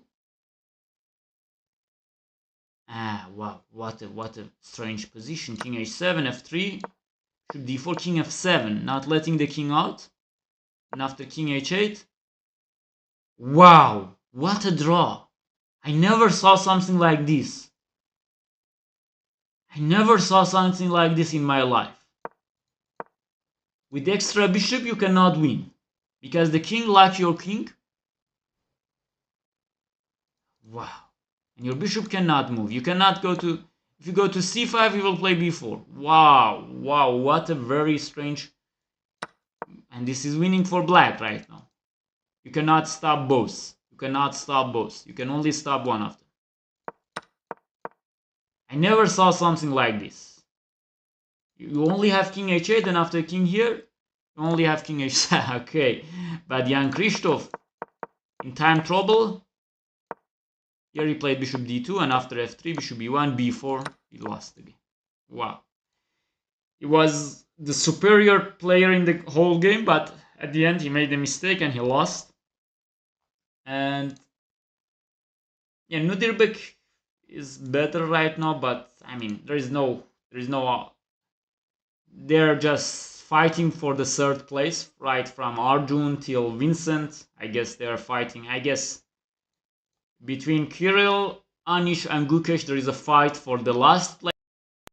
Wow, what a strange position. King H7, F3, bishop D4, King F7, not letting the king out. And after King H8. Wow, what a draw. I never saw something like this. I never saw something like this in my life. With extra bishop, you cannot win. Because the king like your king. Wow. And your bishop cannot move. You cannot go to... If you go to c5, you will play b4. Wow. Wow, what a very strange... And this is winning for black right now. You cannot stop both. You cannot stop both. You can only stop one of them. I never saw something like this. You only have king h8, and after king here, you only have king h7. Okay. But Jan Krzysztof, in time trouble, here he played bishop d2, and after f3, bishop b1, b4, he lost the game. Wow. He was the superior player in the whole game, but at the end he made a mistake and he lost. And yeah, Nudirbek is better right now, but I mean, they're just fighting for the third place, right from Arjun till Vincent. I guess they're fighting. I guess between Kirill, Anish, and Gukesh, there is a fight for the last place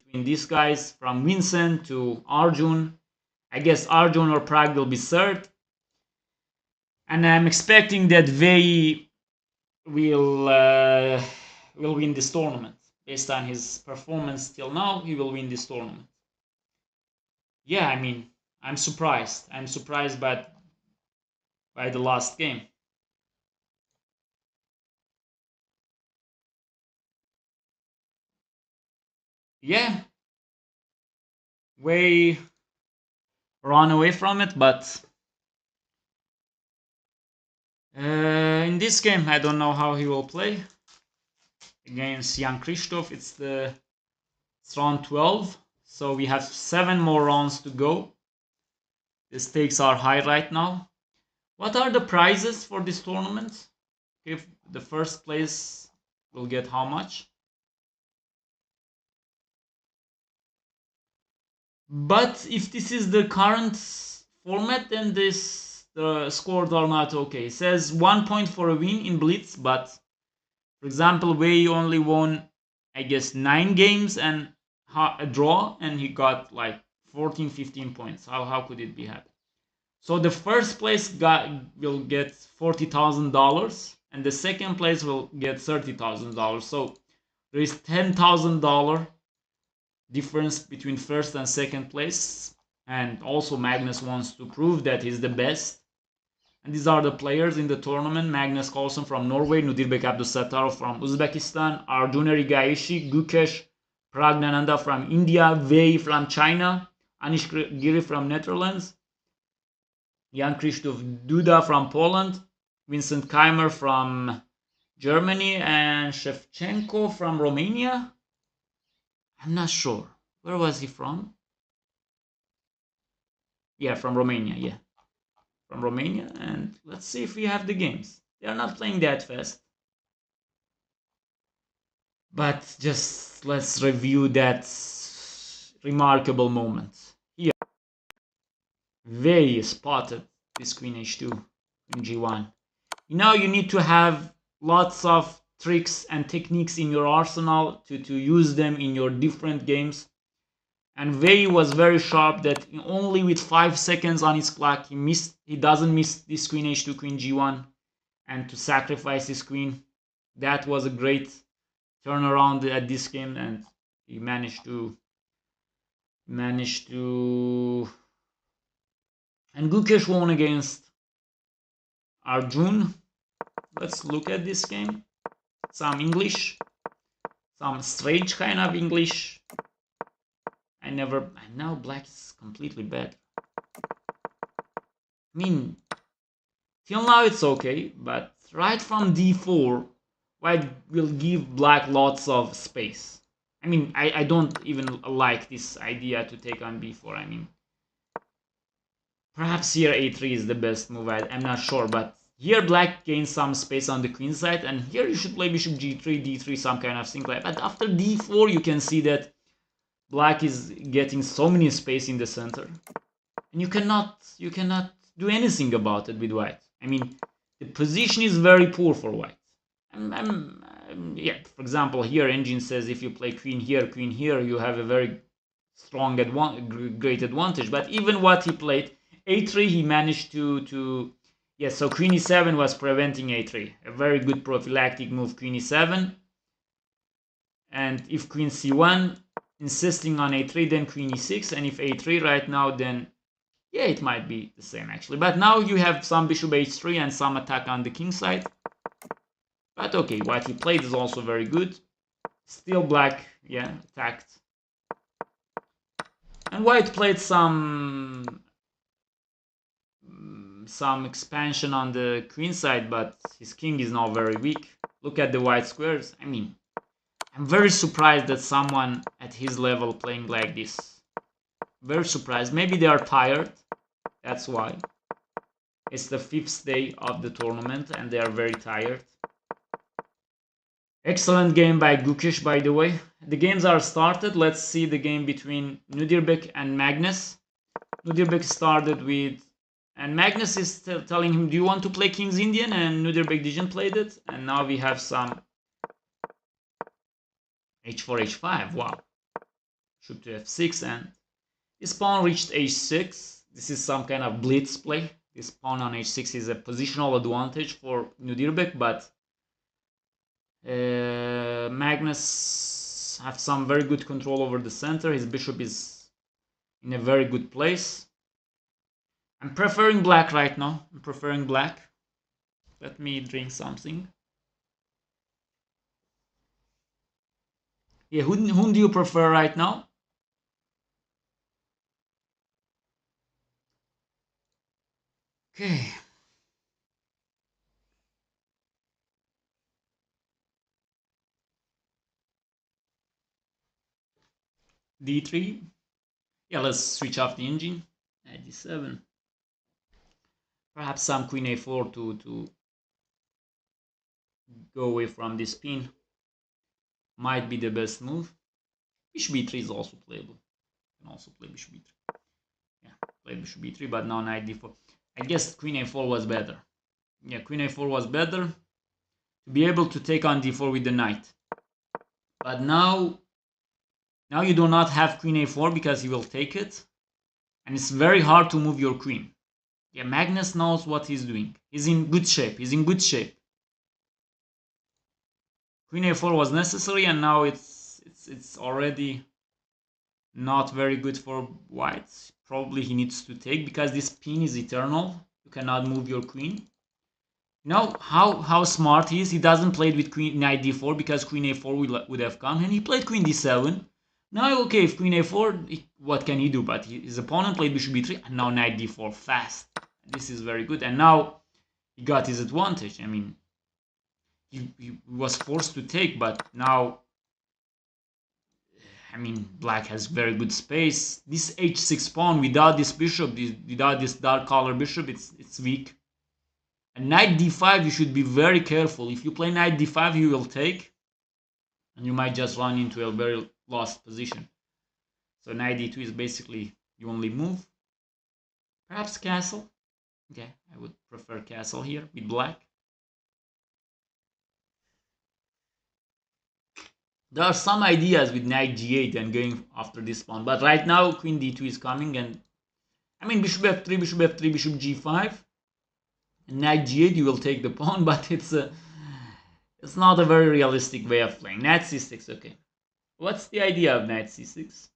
between these guys, from Vincent to Arjun. I guess Arjun or Pragg will be third. And I'm expecting that they will win this tournament. Based on his performance till now, he will win this tournament. Yeah, I mean, I'm surprised. I'm surprised by the last game. yeah, way run away from it, but in this game, I don't know how he will play against Jan Krzysztof. It's round 12, so we have 7 more rounds to go. The stakes are high right now. What are the prizes for this tournament? If the first place will get how much? But if this is the current format, then the scores are not okay. It says 1 point for a win in Blitz, but for example, Wei only won, I guess, 9 games and a draw, and he got like 14, 15 points. How could it be happening? So the first place will get $40,000, and the second place will get $30,000. So there is $10,000 difference between first and second place. And also Magnus wants to prove that he's the best. And these are the players in the tournament: Magnus Carlsen from Norway, Nudirbek Abdusattorov from Uzbekistan, Arjuna Rigaishi, Gukesh, Praggnanandhaa from India, Wei from China, Anish Giri from Netherlands, Jan Krzysztof Duda from Poland, Vincent from Germany, and Shevchenko from Romania. I'm not sure. Where was he from? Yeah, from Romania, yeah. From Romania, and let's see if we have the games. They are not playing that fast. But just let's review that remarkable moment. Here, Wei spotted this queen h2 in g1. Now you need to have lots of tricks and techniques in your arsenal to use them in your different games. And Wei was very sharp that only with 5 seconds on his clock he doesn't miss this queen h2, queen g1, and to sacrifice his queen. That was a great turnaround at this game, and he managed to and Gukesh won against Arjun. Let's look at this game. Some English, some strange kind of English. Now black is completely bad. I mean, till now it's okay, but right from d4, white will give black lots of space. I mean, I don't even like this idea to take on b4. I mean, perhaps here a3 is the best move. I'm not sure, but here black gains some space on the queen side, and here you should play bishop g3, d3, some kind of thing like that. But after d4, you can see that black is getting so many space in the center, and you cannot do anything about it with white. I mean, the position is very poor for white. Yeah, for example, here engine says if you play queen here, you have a very strong great advantage. But even what he played, a3, he managed to yes, so queen e7 was preventing a3. A very good prophylactic move, queen e7. And if queen c1, insisting on a3, then queen e6, and if a3 right now, then yeah, it might be the same actually. But now you have some bishop h3 and some attack on the king side. But okay, what he played is also very good. Still black, yeah, attacked. And white played some expansion on the queen side, but his king is now very weak. Look at the white squares. I mean, I'm very surprised that someone at his level playing like this. Very surprised. Maybe they are tired. That's why. It's the 5th day of the tournament and they are very tired. Excellent game by Gukesh, by the way. The games are started. Let's see the game between Nudirbek and Magnus. Nudirbek started with... And Magnus is telling him, do you want to play King's Indian? And Nudirbek didn't play it. And now we have some... h4, h5. Wow. Shoot to f6 and... This pawn reached h6. This is some kind of blitz play. This pawn on h6 is a positional advantage for Nudirbek, but Magnus has some very good control over the center. His bishop is in a very good place. I'm preferring black right now. I'm preferring black. Let me drink something. Yeah, whom do you prefer right now? Okay. D3. Yeah, let's switch off the engine. At D7. Perhaps some Queen A4 to go away from this pin might be the best move. Bishop B3 is also playable. You can also play Bishop B3. Yeah, play Bishop B3, but now Knight D4. I guess Queen A4 was better. Yeah, Queen A4 was better to be able to take on D4 with the Knight. But now you do not have Queen A4 because he will take it. And it's very hard to move your queen. Yeah, Magnus knows what he's doing. He's in good shape. He's in good shape. Queen A4 was necessary, and now it's already not very good for white. Probably he needs to take because this pin is eternal. You cannot move your queen. You know how smart he is? He doesn't play with Queen Knight D4 because Queen A4 would have come, and he played Queen D7. Now, okay, if Queen A4, what can he do? But his opponent played Bishop B3, and now Knight D4 fast. This is very good, and now he got his advantage. I mean, he was forced to take, but now, I mean, black has very good space. This H6 pawn without this bishop, without this dark color bishop, it's weak. And Knight D5, you should be very careful. If you play Knight D5, you will take, and you might just run into a very lost position. So Knight D2 is basically the only move. Perhaps castle. Okay, I would prefer castle here with black. There are some ideas with Knight G8 and going after this pawn, but right now Queen D2 is coming, and I mean Bishop F3, Bishop F3, Bishop G5. And Knight G8, you will take the pawn, but it's not a very realistic way of playing. Knight C6, okay. What's the idea of Knight C6?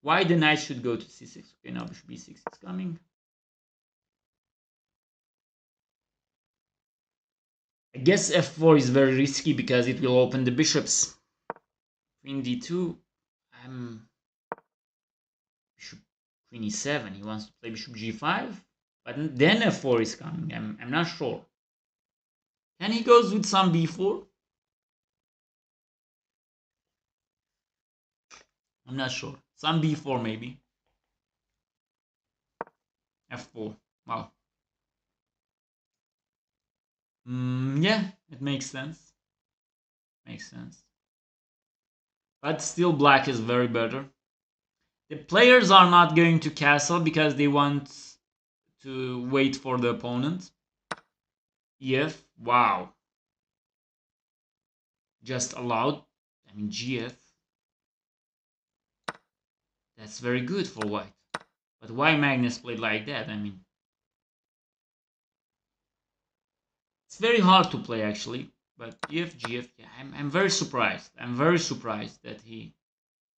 Why the knight should go to C6? Okay, now Bishop B6 is coming. I guess F4 is very risky because it will open the bishops. Queen D2. Bishop Queen E7. He wants to play Bishop G5. But then F4 is coming. I'm not sure. Can he goes with some B4? I'm not sure. Some B4 maybe. F4. Wow. Yeah, it makes sense. Makes sense. But still black is very better. The players are not going to castle because they want to wait for the opponent. EF, wow. Just allowed. I mean GF. That's very good for white. But why Magnus played like that? I mean, it's very hard to play actually. But EF, GF, yeah, I'm very surprised. I'm very surprised that he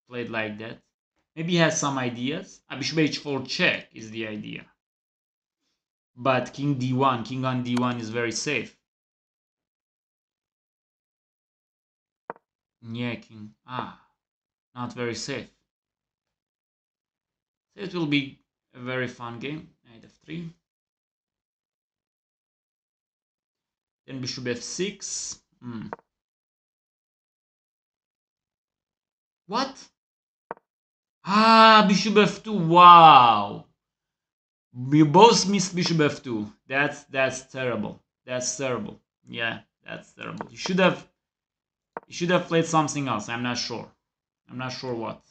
played like that. Maybe he has some ideas. Bishop H4 check is the idea. But King D1, King on D1 is very safe. Yeah, King. Not very safe. So it will be a very fun game. Knight F3. Then Bishop F6. What? Bishop F2. Wow. We both missed Bishop F2. That's terrible. That's terrible. Yeah, that's terrible. You should have played something else. I'm not sure. I'm not sure what.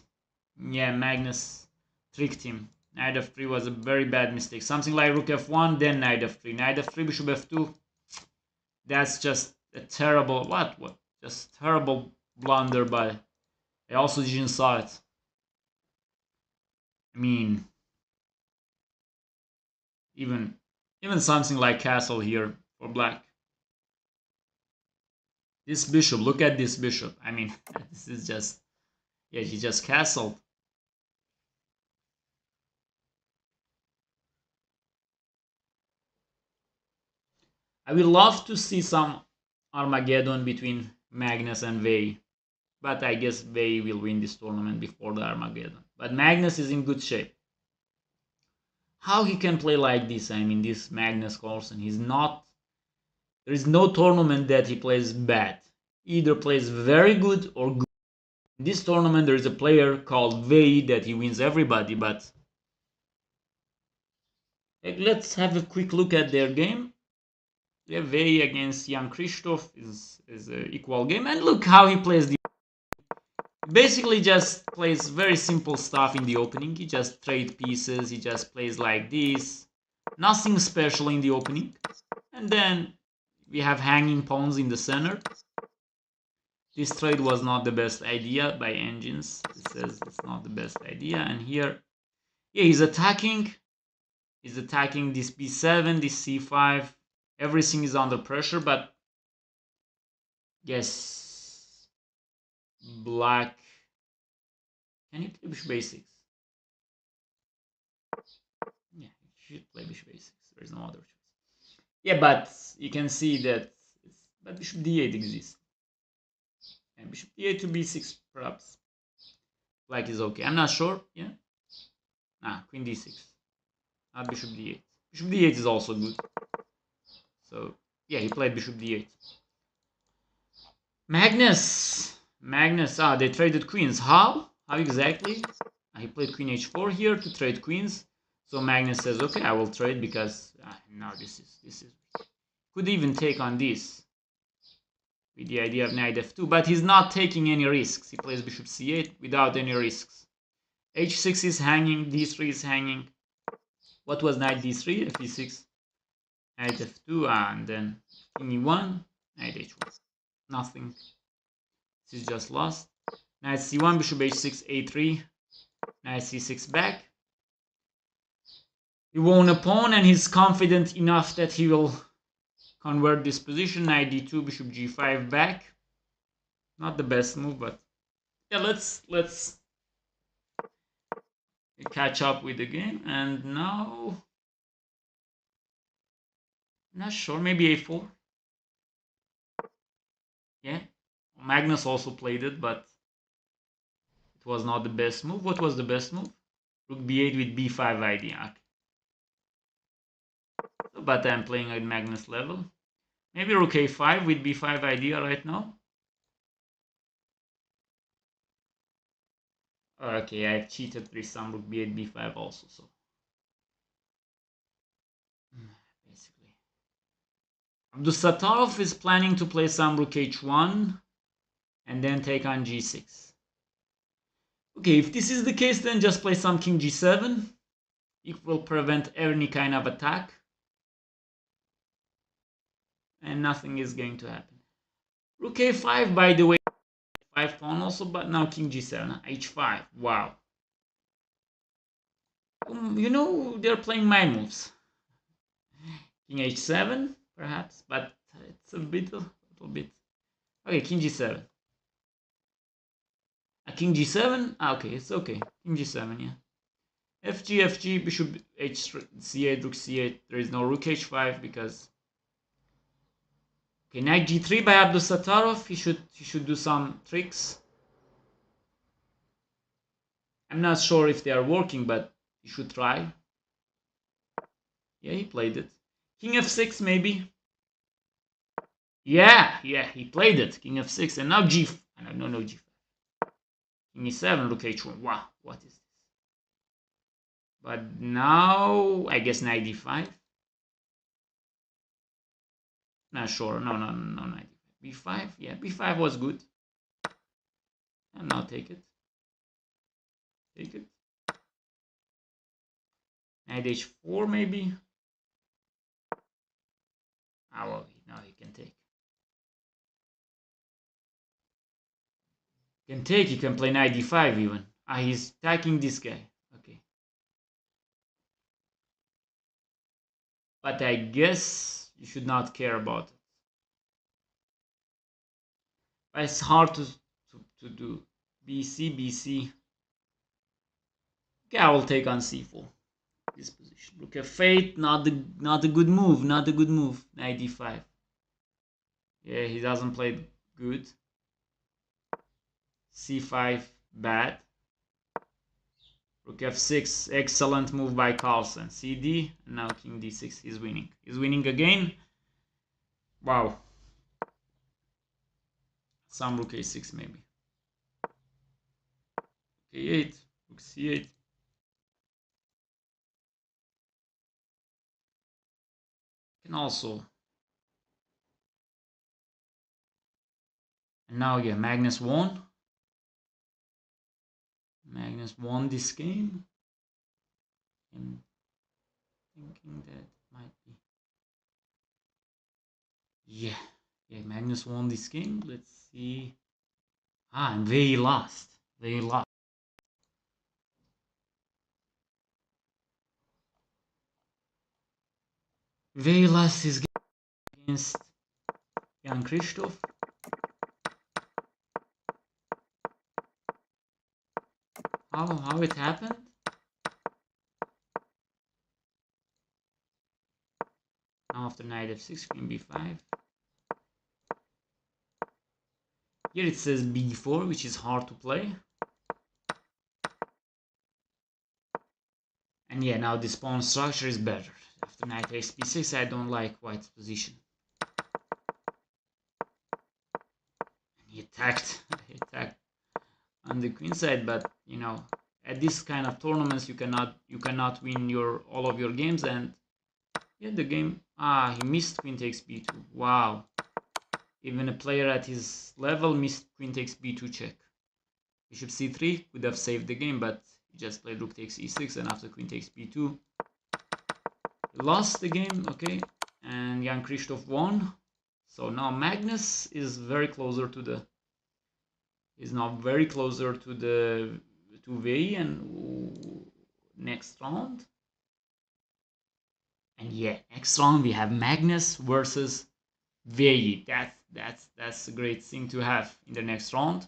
Yeah, Magnus tricked him. Knight F3 was a very bad mistake. Something like Rook F1, then Knight F3. Knight F3, Bishop F2. That's just a terrible... What? Just terrible blunder, but I also didn't saw it. I mean... Even something like castle here for black. This bishop, look at this bishop. I mean, this is just... Yeah, he just castled. I would love to see some Armageddon between Magnus and Vey. But I guess Wei will win this tournament before the Armageddon. But Magnus is in good shape. How he can play like this? I mean, this Magnus Carlsen, he's not... There is no tournament that he plays bad. He either plays very good or good. In this tournament, there is a player called Wei that he wins everybody, but... Let's have a quick look at their game. Yeah, Wei against Jan Krzysztof is an equal game. And look how he plays the... Basically just plays very simple stuff in the opening. He just trade pieces. He just plays like this. Nothing special in the opening. And then we have hanging pawns in the center. This trade was not the best idea by engines. It says it's not the best idea. And here, yeah, he's attacking. He's attacking this b7, this c5. Everything is under pressure, but yes, black. Can he play bishop a6? Yeah, he should play bishop a6. There is no other choice. Yeah, but you can see that but bishop d8 exists. And bishop d8 to b6 perhaps. Black is okay. I'm not sure. Yeah. Queen d6. Not bishop d8. Bishop d8 is also good. So yeah, he played bishop d8. Magnus, they traded queens. How exactly? He played queen h4 here to trade queens. So Magnus says, okay, I will trade because now this is could even take on this with the idea of knight f2, but he's not taking any risks. He plays bishop c8 without any risks. h6 is hanging, d3 is hanging. What was knight d3? f6, knight f2, and then king e1, knight h1. Nothing. This is just lost. Knight c1, bishop h6, a3, knight c6 back. He won a pawn and he's confident enough that he will convert this position. Knight d2, bishop g5 back. Not the best move, but yeah, let's catch up with the game. And now, not sure, maybe a4. Yeah, Magnus also played it, but it was not the best move. What was the best move? Rook b8 with b5 idea. Okay. But I'm playing at Magnus level. Maybe rook a5 with b5 idea right now. Okay, I've cheated with some rook b8 b5 also. So basically, Abdusattorov is planning to play some rook h1 and then take on g6. Okay, if this is the case, then just play some king g7. It will prevent any kind of attack. And nothing is going to happen. Rook a5, by the way, 5 pawn also, but now king g7, h5. Wow. You know, they're playing my moves. King h7, perhaps, but it's a little bit. Okay, king g7. King g7? Okay, it's okay. King g7, yeah. fg, bishop c8, rook c8. There is no rook h5 because... Okay, knight g3 by Abdusattorov. He should do some tricks. I'm not sure if they are working, but he should try. Yeah, he played it. King f6 maybe. Yeah, he played it. King f6 and now g5. No, g5. King e7, rook h1. Wow, what is this? But now I guess knight d5. Not sure. No, knight b5. Yeah, b5 was good. And now take it. Knight h4 maybe. Well, now he can take. He can play knight d5 even. He's attacking this guy. Okay. But I guess you should not care about it. But it's hard to do. BC. Okay, I will take on c4. This position. Look at fate. Not a good move. Knight d5. Yeah, he doesn't play good. c5, bad. Rook f6, excellent move by Carlsen. cd, and now king d6, he's winning. He's winning again. Wow. Some rook a6 maybe. a8, rook c8. Can also. And now yeah, Magnus won. Magnus won this game. I'm thinking that might be. Yeah, Magnus won this game. Let's see. And they lost. They lost. They lost his game against Jan Krzysztof. How it happened? Now after knight f6, queen b5. Here it says b4, which is hard to play. And yeah, now this pawn structure is better. After knight takes b6, I don't like white's position. And he attacked. He attacked on the queen side, but you know, at this kind of tournaments, you cannot win all of your games. And yeah, the game. He missed queen takes b2. Wow. Even a player at his level missed queen takes b2 check. Bishop c3 would have saved the game, but he just played rook takes e6, and after queen takes b2, he lost the game. Okay, and Jan Krzysztof won. So now Magnus is very closer to the. Is now very closer to the VE and next round. And yeah, next round we have Magnus versus VE. That's a great thing to have in the next round.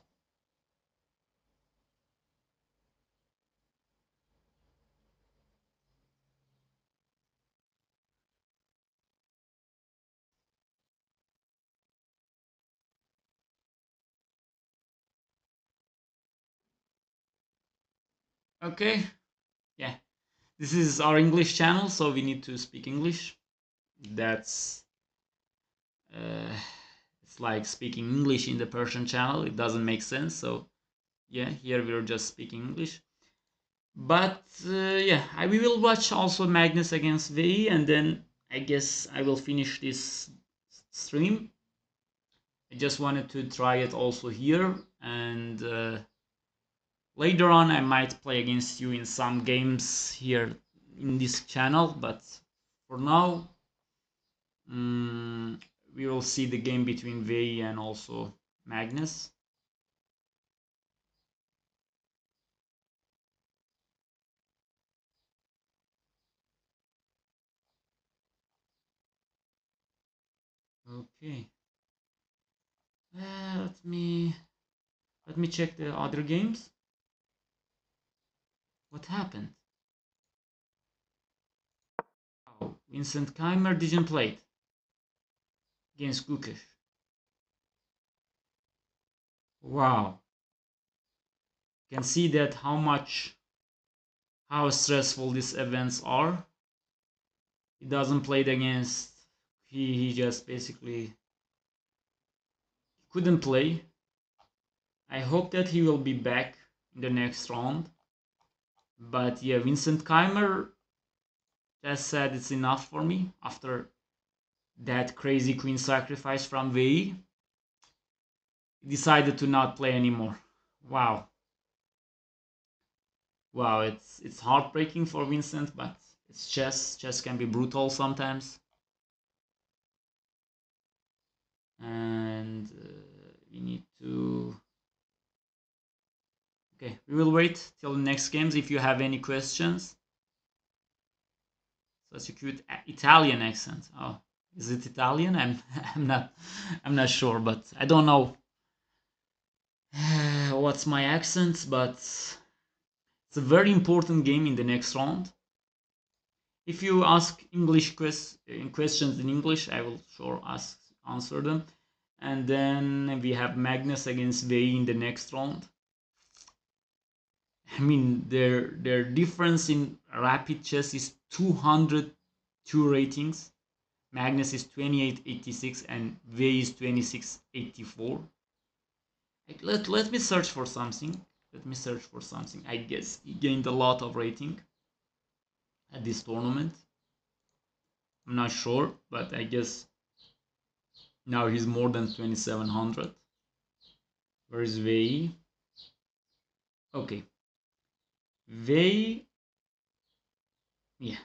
Okay, yeah, this is our English channel, so we need to speak English. That's it's like speaking English in the Persian channel. It doesn't make sense. So yeah, here we're just speaking English. But yeah, we will watch also Magnus against VE, and then I guess I will finish this stream. I just wanted to try it also here, and later on I might play against you in some games here in this channel, but for now we will see the game between VE and also Magnus. Okay. Let me check the other games. What happened? Oh, Vincent Keimer didn't play it against Gukesh. Wow. You can see that how stressful these events are. He doesn't play it against. He just basically couldn't play. I hope that he will be back in the next round. But yeah, Vincent Keimer just said it's enough for me after that crazy queen sacrifice from VE. He decided to not play anymore. Wow. Wow, it's heartbreaking for Vincent, but it's chess. Chess can be brutal sometimes. And we need to. Okay, we will wait till the next games. If you have any questions. Such a cute Italian accent. Oh, is it Italian? I'm not sure, but I don't know what's my accent, but it's a very important game in the next round. If you ask English questions in English, I will sure answer them. And then we have Magnus against Vei in the next round. I mean, their difference in rapid chess is 202 ratings. Magnus is 2886 and Vei is 2684. Let me search for something. I guess he gained a lot of rating at this tournament. I'm not sure, but I guess now he's more than 2700. Where is Vei? Okay. Vei, yeah,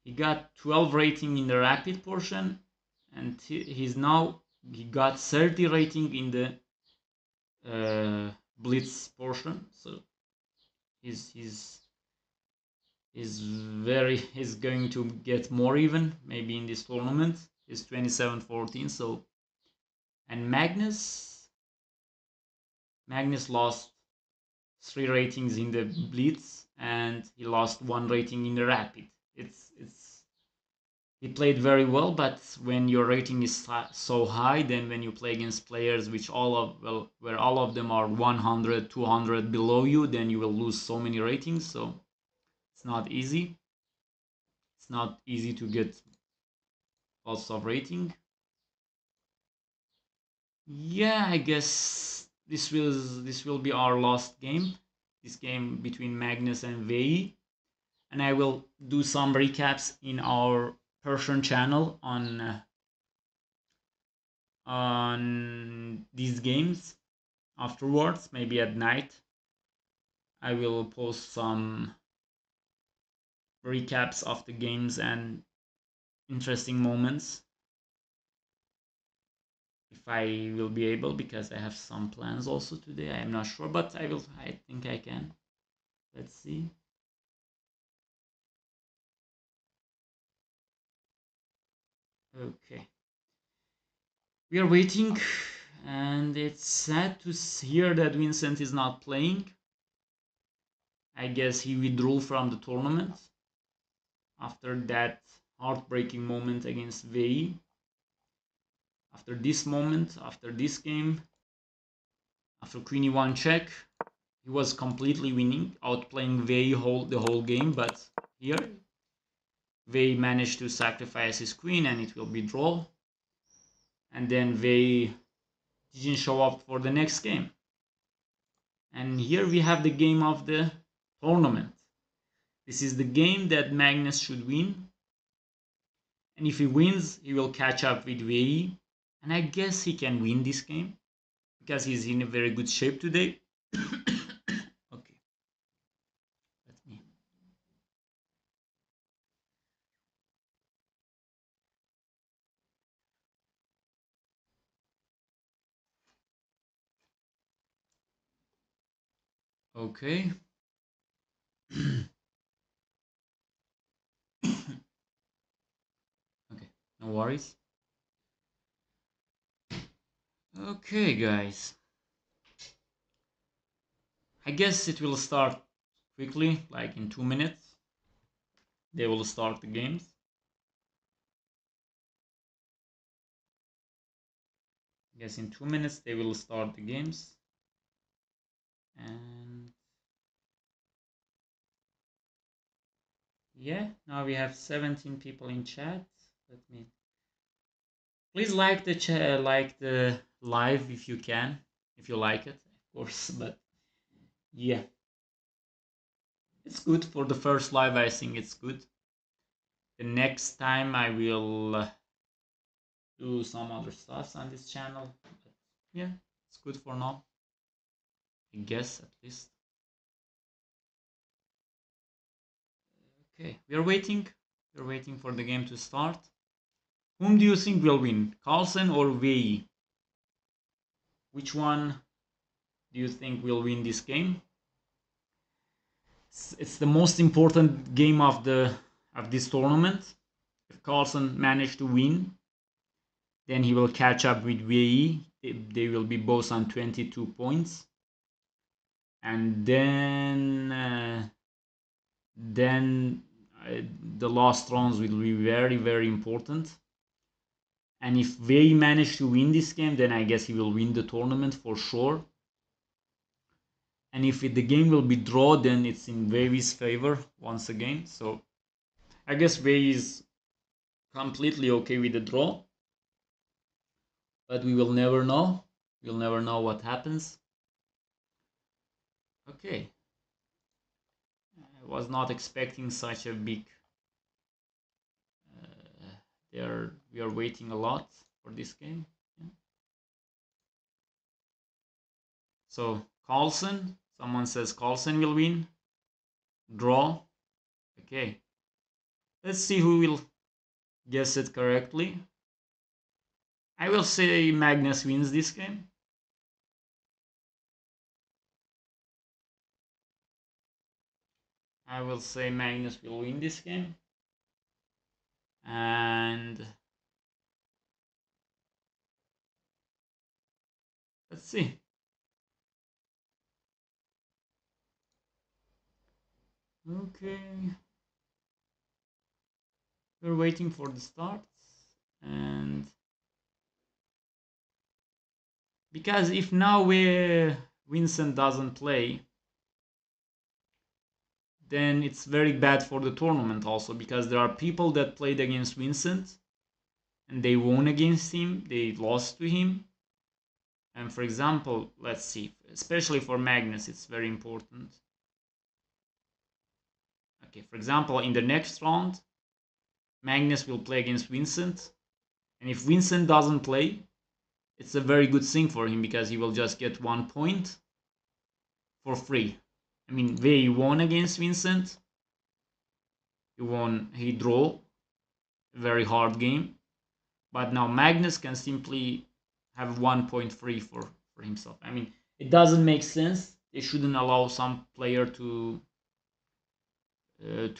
he got 12 rating in the rapid portion, and he got 30 rating in the Blitz portion. So he's going to get more even maybe in this tournament. He's 27-14. So, and Magnus lost 3 ratings in the Blitz and he lost 1 rating in the rapid. He played very well, but when your rating is so high, then when you play against players where all of them are 100, 200 below you, then you will lose so many ratings. So it's not easy. It's not easy to get lots of rating. Yeah, I guess this will be our last game. This game between Magnus and Vei, and I will do some recaps in our Persian channel on these games afterwards. Maybe at night I will post some recaps of the games and interesting moments, if I will be able, because I have some plans also today. I am not sure, but I think I can. Let's see. Okay, we are waiting, and it's sad to hear that Vincent is not playing. I guess he withdrew from the tournament after that heartbreaking moment against Vei. After this moment, after this game, after Queen E1 check, he was completely winning, outplaying Vei the whole game, but here Vei managed to sacrifice his queen and it will be draw. And then Vei didn't show up for the next game. And here we have the game of the tournament. This is the game that Magnus should win. And if he wins, he will catch up with Vei. And I guess he can win this game because he's in a very good shape today. Okay. Let me. Okay. Okay, no worries. Okay, guys. I guess it will start quickly, like in 2 minutes. They will start the games. I guess in 2 minutes they will start the games. And yeah, now we have 17 people in chat. Let me. Please like the live if you can, if you like it, of course. But yeah, it's good for the first live. I think it's good. The next time I will do some other stuff on this channel. But yeah, it's good for now. I guess at least. Okay, we are waiting. We're waiting for the game to start. Whom do you think will win, Carlsen or Vei? Which one do you think will win this game? It's the most important game of this tournament. If Carlsen managed to win, then he will catch up with Vei. They will be both on 22 points, and then the last rounds will be very, very important. And if Wei manage to win this game, then I guess he will win the tournament for sure. And if the game will be draw, then it's in Wei's favor once again. So I guess Wei is completely okay with the draw. But we will never know. We'll never know what happens. Okay. I was not expecting such a big... we are waiting a lot for this game. Yeah. So Carlsen, someone says Carlsen will win. Draw. Okay. Let's see who will guess it correctly. I will say Magnus wins this game. I will say Magnus will win this game. And let's see. Okay. We're waiting for the starts. And because if now Vincent doesn't play, then it's very bad for the tournament also, because there are people that played against Vincent and they won against him, they lost to him. And for example, let's see, especially for Magnus, it's very important. Okay, for example, in the next round, Magnus will play against Vincent. And if Vincent doesn't play, it's a very good thing for him, because he will just get 1 point for free. I mean, Wei won against Vincent. He drew a very hard game. But now Magnus can simply have 1 point free for himself. I mean, it doesn't make sense. They shouldn't allow some player to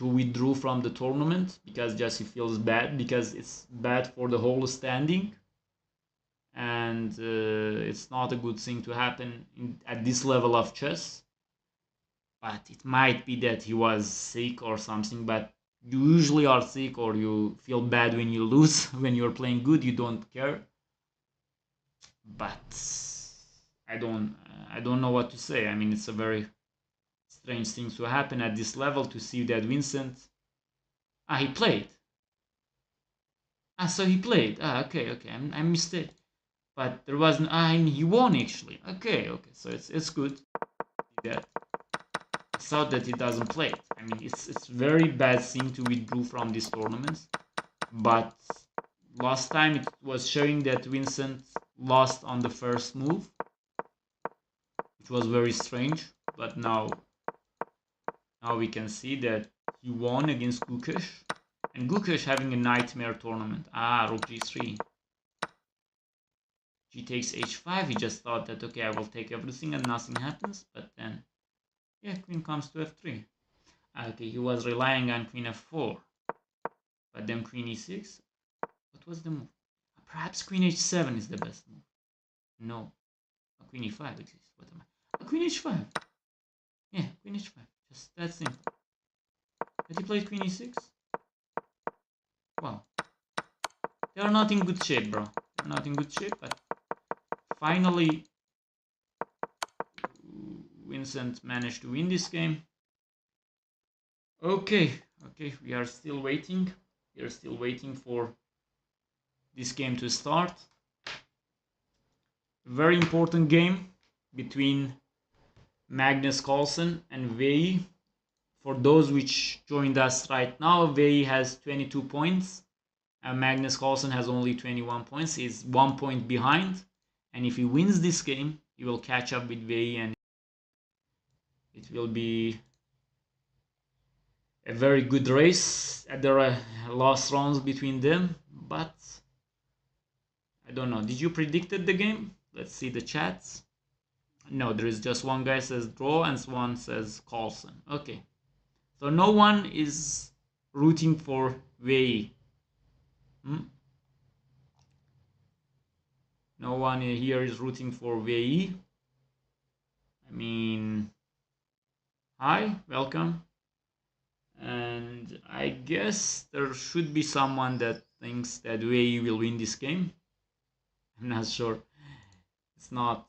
withdraw from the tournament because just he feels bad, because it's bad for the whole standing. And it's not a good thing to happen at this level of chess. But it might be that he was sick or something, but you usually are sick or you feel bad when you lose. When you're playing good, you don't care. But I don't know what to say. I mean, it's a very strange thing to happen at this level, to see that Vincent... he played. So he played. Okay, I'm mistaken. But there wasn't... he won actually. Okay, so it's good that thought that he doesn't play. I mean, it's very bad thing to withdraw from these tournaments. But last time it was showing that Vincent lost on the first move, which was very strange. But now we can see that he won against Gukesh, and Gukesh having a nightmare tournament. Rook g3. G takes h5. He just thought that, okay, I will take everything and nothing happens. But then, yeah, queen comes to f3. Okay, he was relying on queen f4. But then queen e6. What was the move? Perhaps queen h7 is the best move. No. Queen e5 exists. What am I? Queen h5. Yeah, queen h5. Just that simple. But he played queen e6. Wow. They are not in good shape, bro. They're not in good shape, but finally Vincent managed to win this game. Okay, we are still waiting. We are still waiting for this game to start. Very important game between Magnus Carlsen and Wei. For those which joined us right now, Wei has 22 points and Magnus Carlsen has only 21 points. He's 1 point behind, and if he wins this game, he will catch up with Wei, and it will be a very good race at the last rounds between them. But I don't know. Did you predicted the game? Let's see the chats. No, there is just one guy says draw and one says Carlsen. Okay. So no one is rooting for Wei. No one here is rooting for Wei. I mean, hi, welcome. And I guess there should be someone that thinks that Wei will win this game. I'm not sure. It's not.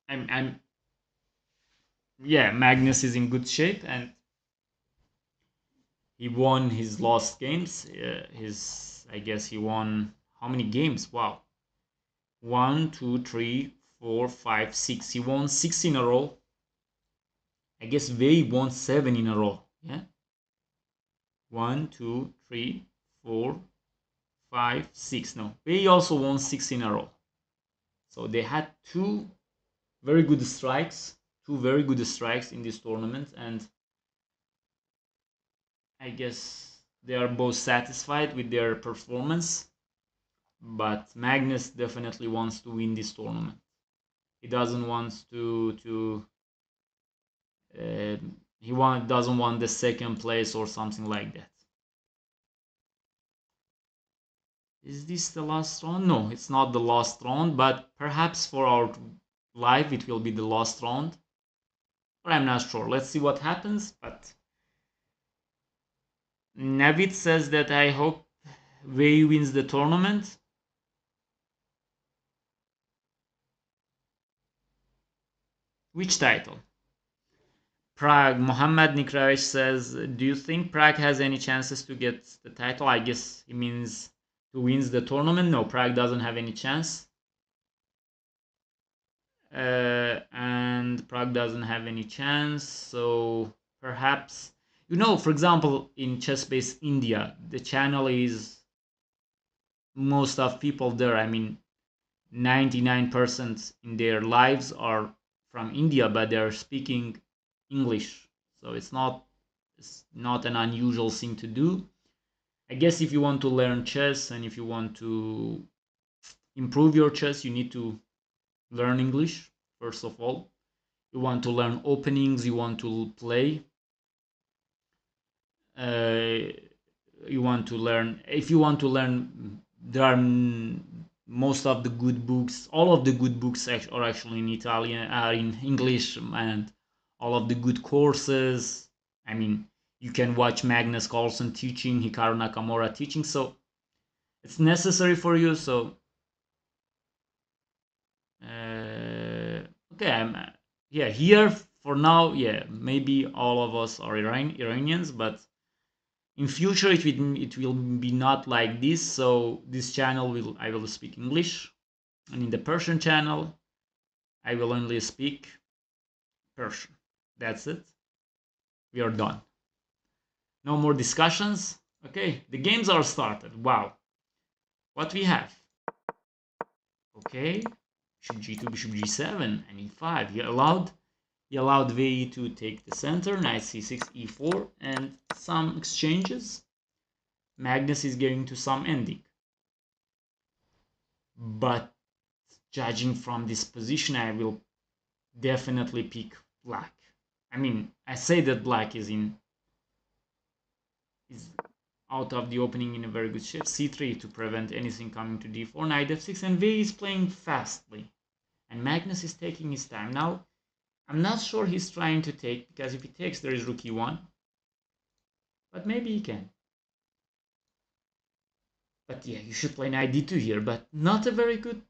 I'm. Yeah, Magnus is in good shape and he won his last games. I guess he won how many games? Wow. 1, 2, 3, 4, 5, 6. He won 6 in a row. I guess Wei won 7 in a row. Yeah. 1, 2, 3, 4, 5, 6. No, Wei also won 6 in a row. So they had two very good strikes in this tournament, and I guess they are both satisfied with their performance. But Magnus definitely wants to win this tournament. He doesn't want doesn't want the second place or something like that. Is this the last round? No, it's not the last round, but perhaps for our live it will be the last round. Or I'm not sure. Let's see what happens. But Navid says that I hope Wei wins the tournament. Which title? Prague. Mohammad Nikraesh says, do you think Prague has any chances to get the title? I guess he means to win the tournament. No, Prague doesn't have any chance. And Prague doesn't have any chance. So perhaps, for example, in Chess-Based India, the channel is most of people there. I mean, 99% in their lives are from India, but they're speaking English. So it's not an unusual thing to do. I guess if you want to learn chess and if you want to improve your chess, you need to learn English, first of all. You want to learn openings, you want to play. You want to learn, if you want to learn, there are most of the good books, all of the good books are actually in Italian, are in English, and all of the good courses. I mean, you can watch Magnus Carlsen teaching, Hikaru Nakamura teaching, so it's necessary for you. So okay, yeah, here for now, yeah, maybe all of us are Iranians, but in future it will be not like this. So this channel I will speak English, and in the Persian channel I will only speak Persian. That's it. We are done. No more discussions. Okay, the games are started. Wow. What we have? Okay, bishop g2, bishop g7, and e5. He allowed Wei to take the center, knight c6, e4, and some exchanges. Magnus is getting to some ending. But judging from this position, I will definitely pick black. I mean, I say that black is out of the opening in a very good shape. c3 to prevent anything coming to d4, knight f6, and Wei is playing fastly. And Magnus is taking his time. Now, I'm not sure he's trying to take, because if he takes, there is rook e1. But maybe he can. But yeah, you should play knight d2 here, but not a very good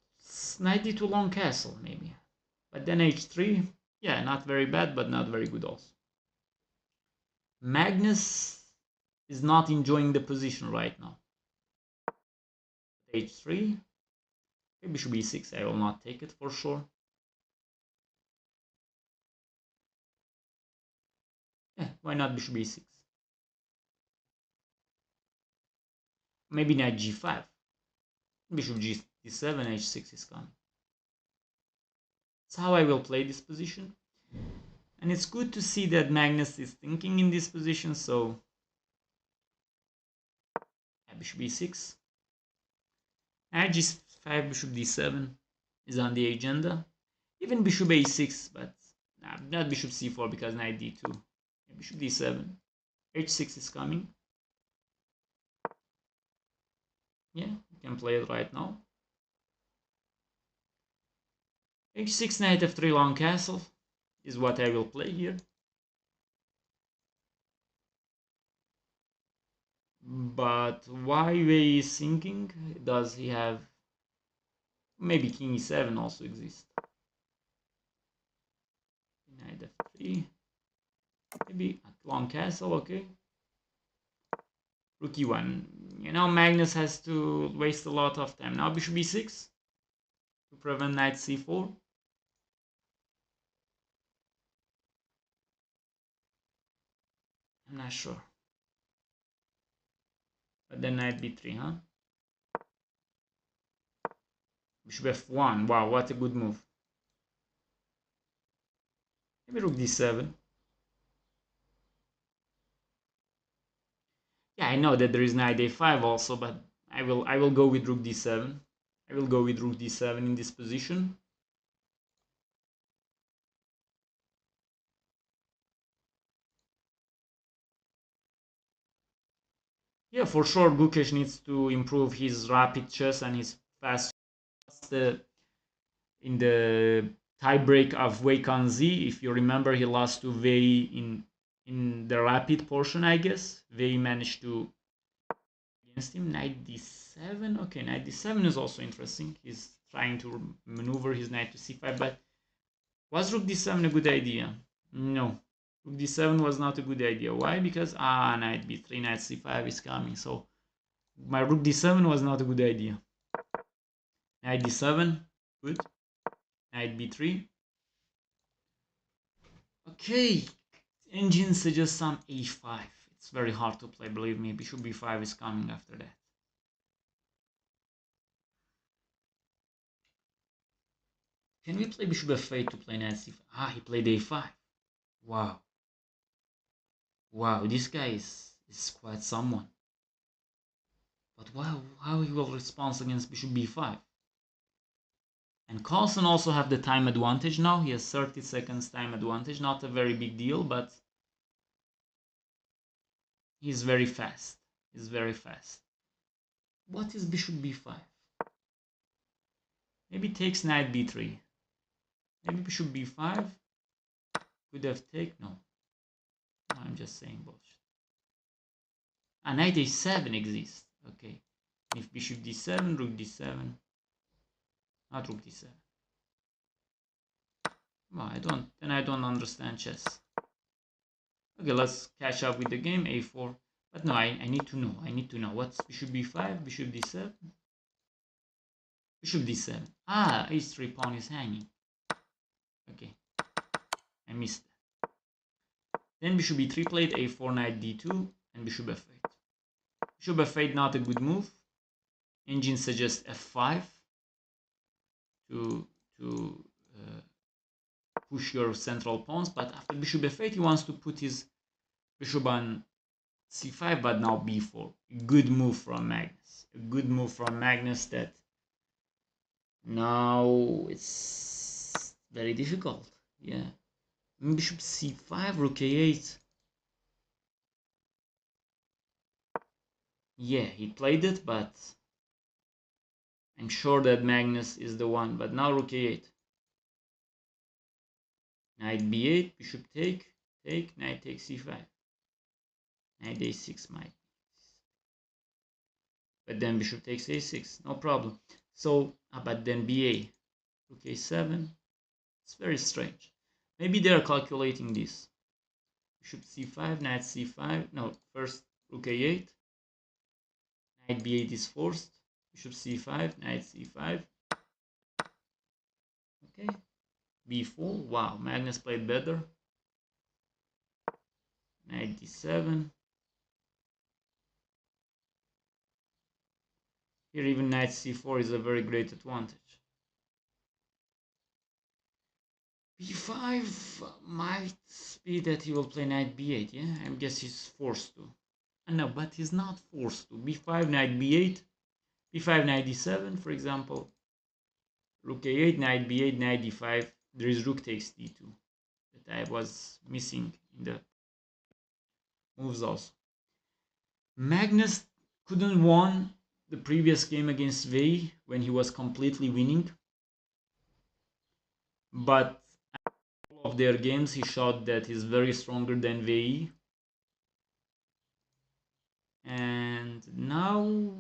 knight d2 long castle, maybe. But then h3, yeah, not very bad, but not very good also. Magnus is not enjoying the position right now. h3, maybe bishop e6, I will not take it for sure. Yeah, why not bishop e6? Maybe knight g5. Bishop g7, h6 is coming. That's how I will play this position. And it's good to see that Magnus is thinking in this position, so bishop e6. Knight g5, bishop d7 is on the agenda. Even bishop a6, but not bishop c4 because knight d2. Bishop d7. h6 is coming. Yeah, you can play it right now. h6, knight f3, long castle is what I will play here. But why Wei is sinking? Does he have... Maybe king e7 also exists. Knight f3. Maybe at long castle, okay. Rook e1. You know, Magnus has to waste a lot of time. Now bishop e6 to prevent knight c4. I'm not sure. But then knight b3, huh? Bishop f1. Wow, what a good move. Maybe rook d7. Yeah, I know that there is knight a5 also, but I will go with rook d7. I will go with rook d7 in this position. Yeah, for sure, Gukesh needs to improve his rapid chess and his fast. In the tiebreak of Wei Kan Z, if you remember, he lost to Wei in the rapid portion, I guess. Wei managed to against him. Knight d7. Okay, knight d7 is also interesting. He's trying to maneuver his knight to c5, but was rook d7 a good idea? No. Rook d7 was not a good idea. Why? Because knight b3, knight c5 is coming. So my rook d7 was not a good idea. Knight d7, good. Knight b3. Okay, engine suggests some a5. It's very hard to play, believe me. Bishop b5 is coming after that. Can we play bishop f8 to play knight c5? He played a5. Wow. Wow, this guy is quite someone. But wow, how he will respond against bishop b5? And Carlsen also have the time advantage now. He has 30 seconds time advantage. Not a very big deal, but he's very fast. He's very fast. What is bishop b5? Maybe takes knight b3. Maybe bishop b5. Could have taken. No. I'm just saying bullshit. Knight a7 exists. Okay. If bishop d7, rook d7. Not rook d7. Well, I don't understand chess. Okay, let's catch up with the game. a4. But no, I need to know. I need to know. What's bishop b5? Bishop d7? Bishop d7. h3 pawn is hanging. Okay. I missed that. Then bishop b3 played, a4, knight d2, and bishop f8. Bishop f8 not a good move. Engine suggests f5 to push your central pawns, but after bishop f8 he wants to put his bishop on c5, but now b4. Good move from Magnus. A good move from Magnus that now it's very difficult. Yeah. Bishop c5, rook a8. Yeah, he played it, but I'm sure that Magnus is the one. But now rook a8. Knight b8, bishop take, knight takes c5. Knight a6 might. But then bishop takes a6, no problem. So, but then ba, rook a7. It's very strange. Maybe they're calculating this. Bishop c5, knight c5. No, first rook a8. Knight b8 is forced. Bishop c5, knight c5. Okay. b4. Wow, Magnus played better. Knight d7. Here even knight c4 is a very great advantage. b5 might be that he will play knight b8, yeah? I guess he's forced to. No, but he's not forced to. b5, knight b8, b5, knight d7, for example. Rook a8, knight b8, knight d5. There is rook takes d2 that I was missing in the moves also. Magnus couldn't won the previous game against Wei when he was completely winning. But all of their games he showed that he's very stronger than Wei. And And now,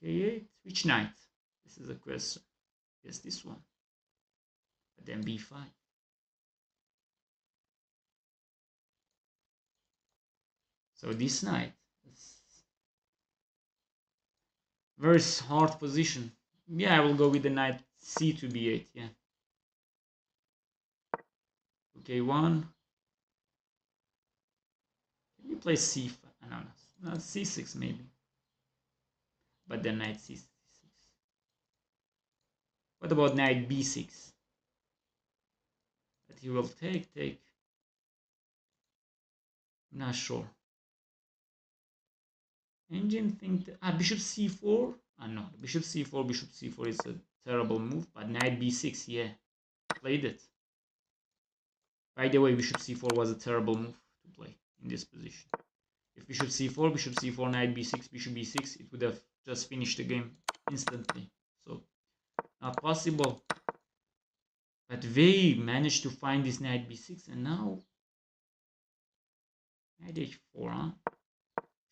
okay, which knight? This is a question. Yes, this one. But then b5. So this knight is very hard position. Yeah, I will go with the knight c to b8. Yeah. Okay, one. Can you play c5? No, c6 maybe. But then knight c6. What about knight b6? That he will take. I'm not sure. Engine think that, bishop c4. No, bishop c4 is a terrible move. But knight b6, yeah, played it. By the way, bishop c4 was a terrible move to play in this position. If bishop c4, knight b6, bishop b6, it would have just finished the game instantly. So, not possible. But they managed to find this knight b6, and now knight h4, huh?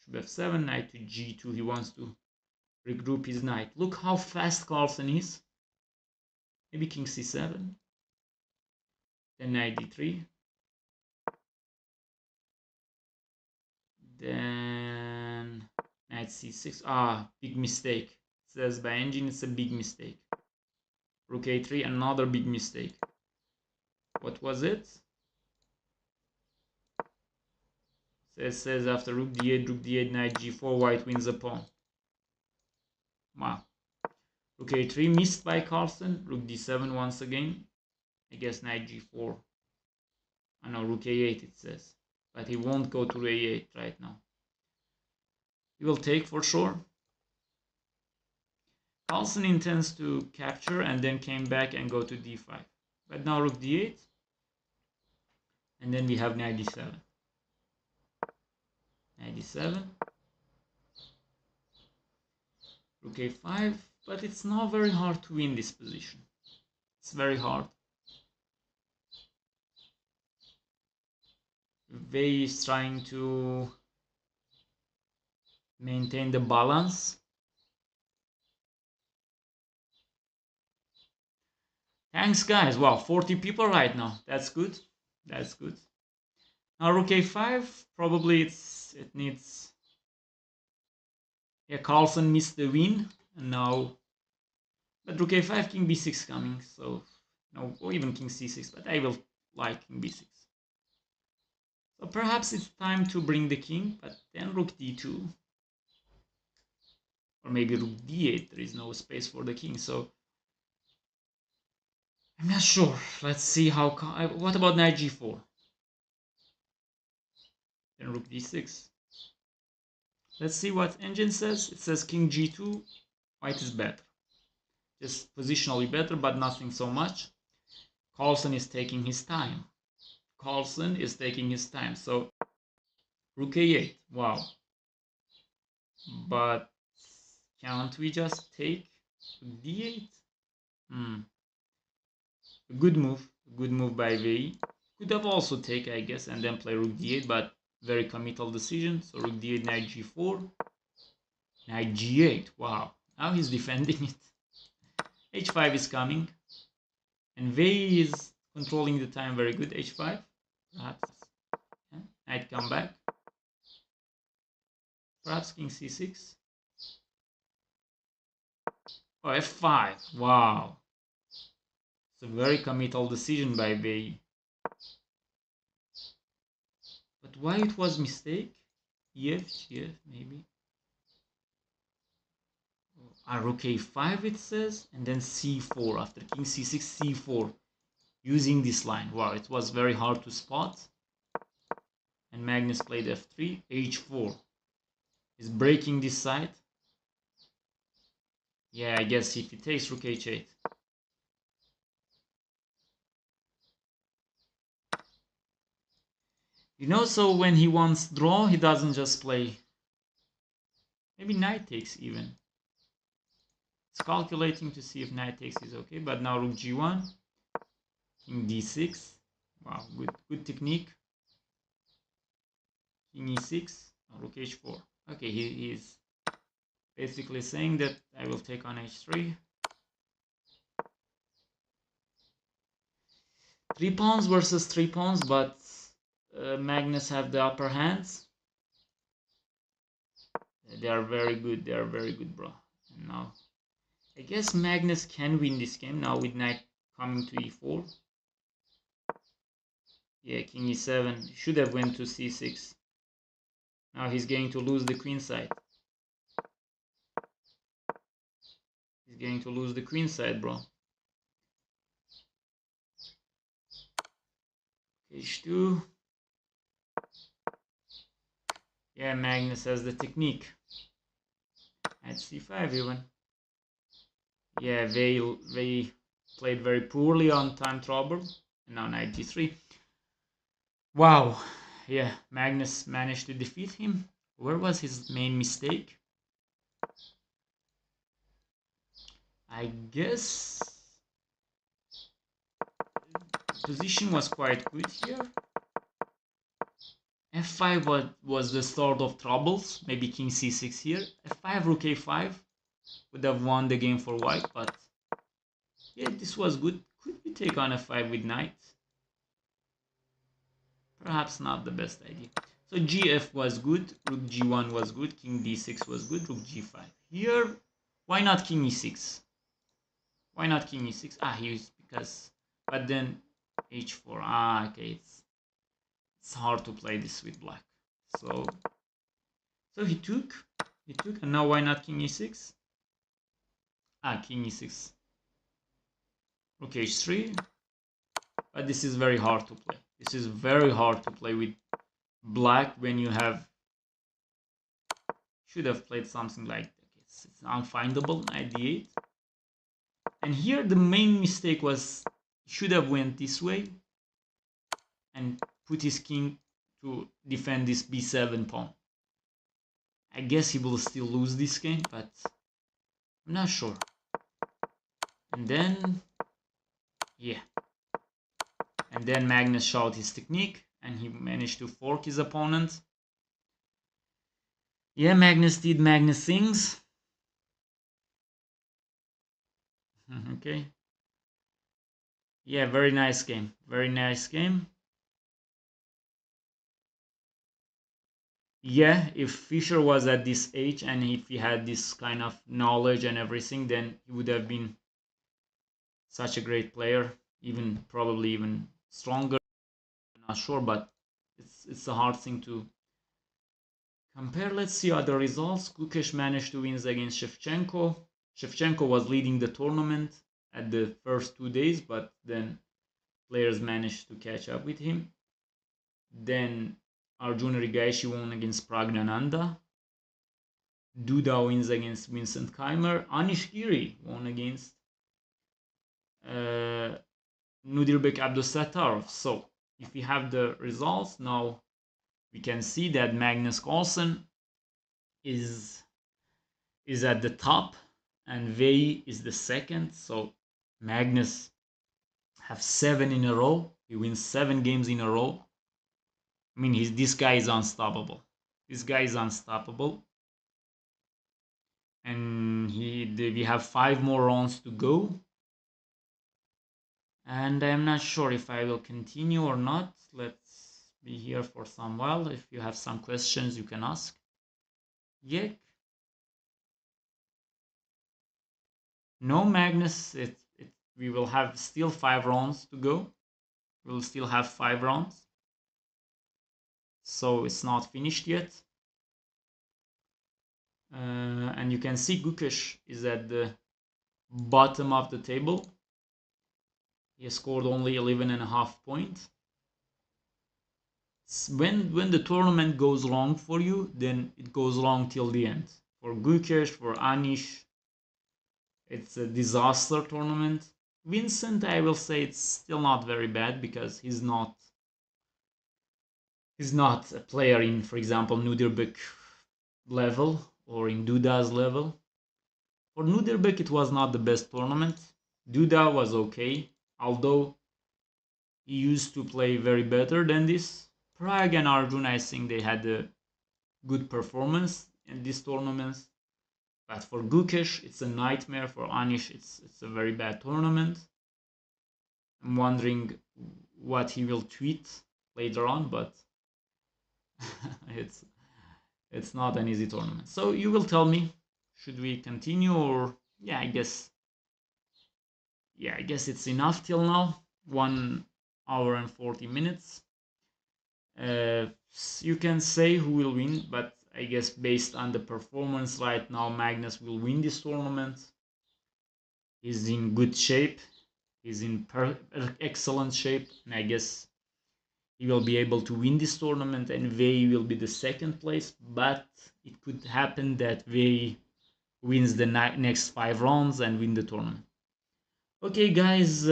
Bishop f7, knight to g2. He wants to regroup his knight. Look how fast Carlsen is. Maybe king c7. Then knight d3. Then knight c6. Big mistake. It says by engine it's a big mistake. Rook a3, another big mistake. What was it? It says after rook d8, knight g4, white wins a pawn. Wow. Rook a3 missed by Carlsen. Rook d7 once again. I guess knight g4. No, rook a8 it says. But he won't go to a8 right now. He will take for sure. Carlsen intends to capture and then came back and go to d5. But now rook d8. And then we have knight d7. Knight d7. Rook a5. But it's not very hard to win this position. It's very hard. Wei is trying to maintain the balance. Thanks guys. Wow, 40 people right now. That's good. That's good. Now rook a5. Probably it needs. Yeah, Carlsen missed the win. And now. But rook a5, king b6 coming. So no, or even king c6. But I will like king b6. So perhaps it's time to bring the king. But then rook d2. Or maybe rook d8. There is no space for the king. So I'm not sure. Let's see how. What about knight g4? Then rook d6. Let's see what engine says. It says king g2. White is better. Just positionally better, but nothing so much. Carlsen is taking his time. So rook a8. Wow. But can't we just take d8? A good move by Wei. Could have also taken, I guess, and then play rook d8, but very committal decision. So rook d8, knight g4, knight g8. Wow, now he's defending it. h5 is coming, and Wei is controlling the time very good. h5, perhaps. Yeah. Knight come back. Perhaps king c6. Oh, f5. Wow. It's a very committal decision by Wei. But why it was mistake? Ef, maybe. Rook a5 it says, and then c4 after king c6, c4, using this line. Wow, it was very hard to spot. And Magnus played f3, h4. He's breaking this side. Yeah, I guess if he takes rook h8. You know, so when he wants draw, he doesn't just play. Maybe knight takes even. It's calculating to see if knight takes is okay, but now rook g1, king d6. Wow, good technique. King e6. Rook h4. Okay, he's basically saying that I will take on h3. 3 pawns versus 3 pawns, but Magnus have the upper hands. They are very good. They are very good, bro. And now, I guess Magnus can win this game now with knight coming to e4. Yeah, king e7. Should have went to c6. Now he's going to lose the queen side. He's going to lose the queen side, bro. h2. Yeah, Magnus has the technique. At c5 even. Yeah, they played very poorly on time trouble. And now knight g3. Wow. Yeah, Magnus managed to defeat him. Where was his main mistake? I guess position was quite good here. f5 was the start of troubles. Maybe king c6 here. f5, rook a5 would have won the game for white, but yeah, this was good. Could we take on f5 with knight? Perhaps not the best idea. So gf was good, rook g1 was good, king d6 was good, rook g5. Here, why not king e6? Why not king e6? Ah, here's because, but then h4. Ah, okay, it's hard to play this with black. So he took, and now why not king e6? Ah, king e6. Rook h3. But this is very hard to play. This is very hard to play with black when you have. Should have played something like that. It's unfindable, knight d8. And here the main mistake was should have went this way and put his king to defend this b7 pawn. I guess he will still lose this game, but I'm not sure. And then, yeah. And then Magnus showed his technique and he managed to fork his opponent. Yeah, Magnus did Magnus things. Okay. Yeah, very nice game. Very nice game. Yeah, if Fischer was at this age and if he had this kind of knowledge and everything, then he would have been such a great player, even probably even stronger. I'm not sure, but it's a hard thing to compare. Let's see other results. Gukesh managed to win against Shevchenko. Shevchenko was leading the tournament at the first 2 days, but then players managed to catch up with him. Then Arjun Rigaishi won against Praggnanandhaa. Duda wins against Vincent. Anish Giri won against Nudirbek Abdusattorov. So if we have the results now, we can see that Magnus Carlsen is at the top and Vei is the second. So Magnus have 7 in a row. He wins 7 games in a row. I mean, this guy is unstoppable. This guy is unstoppable. And we have 5 more rounds to go. And I'm not sure if I will continue or not. Let's be here for some while. If you have some questions, you can ask. Yek. No, Magnus. We will have still 5 rounds to go. We'll still have 5 rounds. So it's not finished yet. And you can see Gukesh is at the bottom of the table. He scored only 11.5 points. When the tournament goes long for you, then it goes long till the end. For Gukesh, for Anish, it's a disaster tournament. Vincent, I will say it's still not very bad because he's not a player in, for example, Nudirbek level or in Duda's level. For Nudirbek, it was not the best tournament. Duda was okay, although he used to play very better than this. Pragg and Arjun, I think they had good performance in these tournaments. But for Gukesh, it's a nightmare. For Anish, it's a very bad tournament. I'm wondering what he will tweet later on, but it's not an easy tournament. So you will tell me, should we continue, or I guess it's enough till now. 1 hour and 40 minutes. You can say who will win, but I guess based on the performance right now, Magnus will win this tournament. He's in good shape. He's in excellent shape, and I guess he will be able to win this tournament, and Vei will be the second place. But it could happen that Vei wins the next 5 rounds and win the tournament. Okay, guys,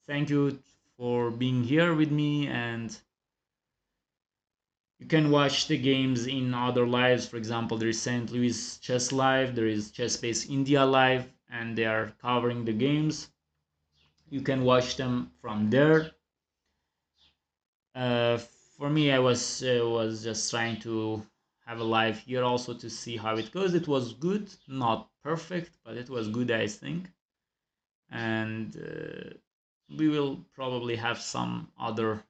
thank you for being here with me, and you can watch the games in other lives. For example, there is St. Louis Chess Live, there is Chess Base India Live, and they are covering the games. You can watch them from there. For me, I was just trying to have a live here also to see how it goes. It was good, not perfect, but it was good, I think. And we will probably have some other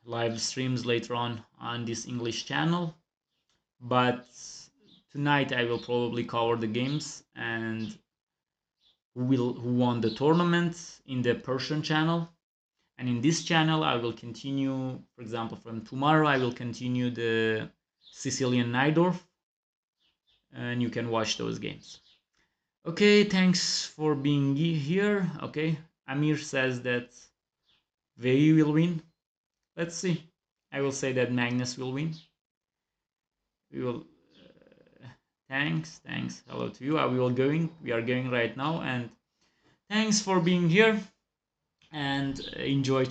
live streams later on this English channel. But tonight I will probably cover the games and who won the tournament in the Persian channel. And in this channel I will continue, for example, from tomorrow I will continue the Sicilian Najdorf, and you can watch those games. Okay, thanks for being here. Okay, Amir says that Vei will win. Let's see. I will say that Magnus will win. We will. Thanks. Hello to you. We are going right now, and thanks for being here. And enjoy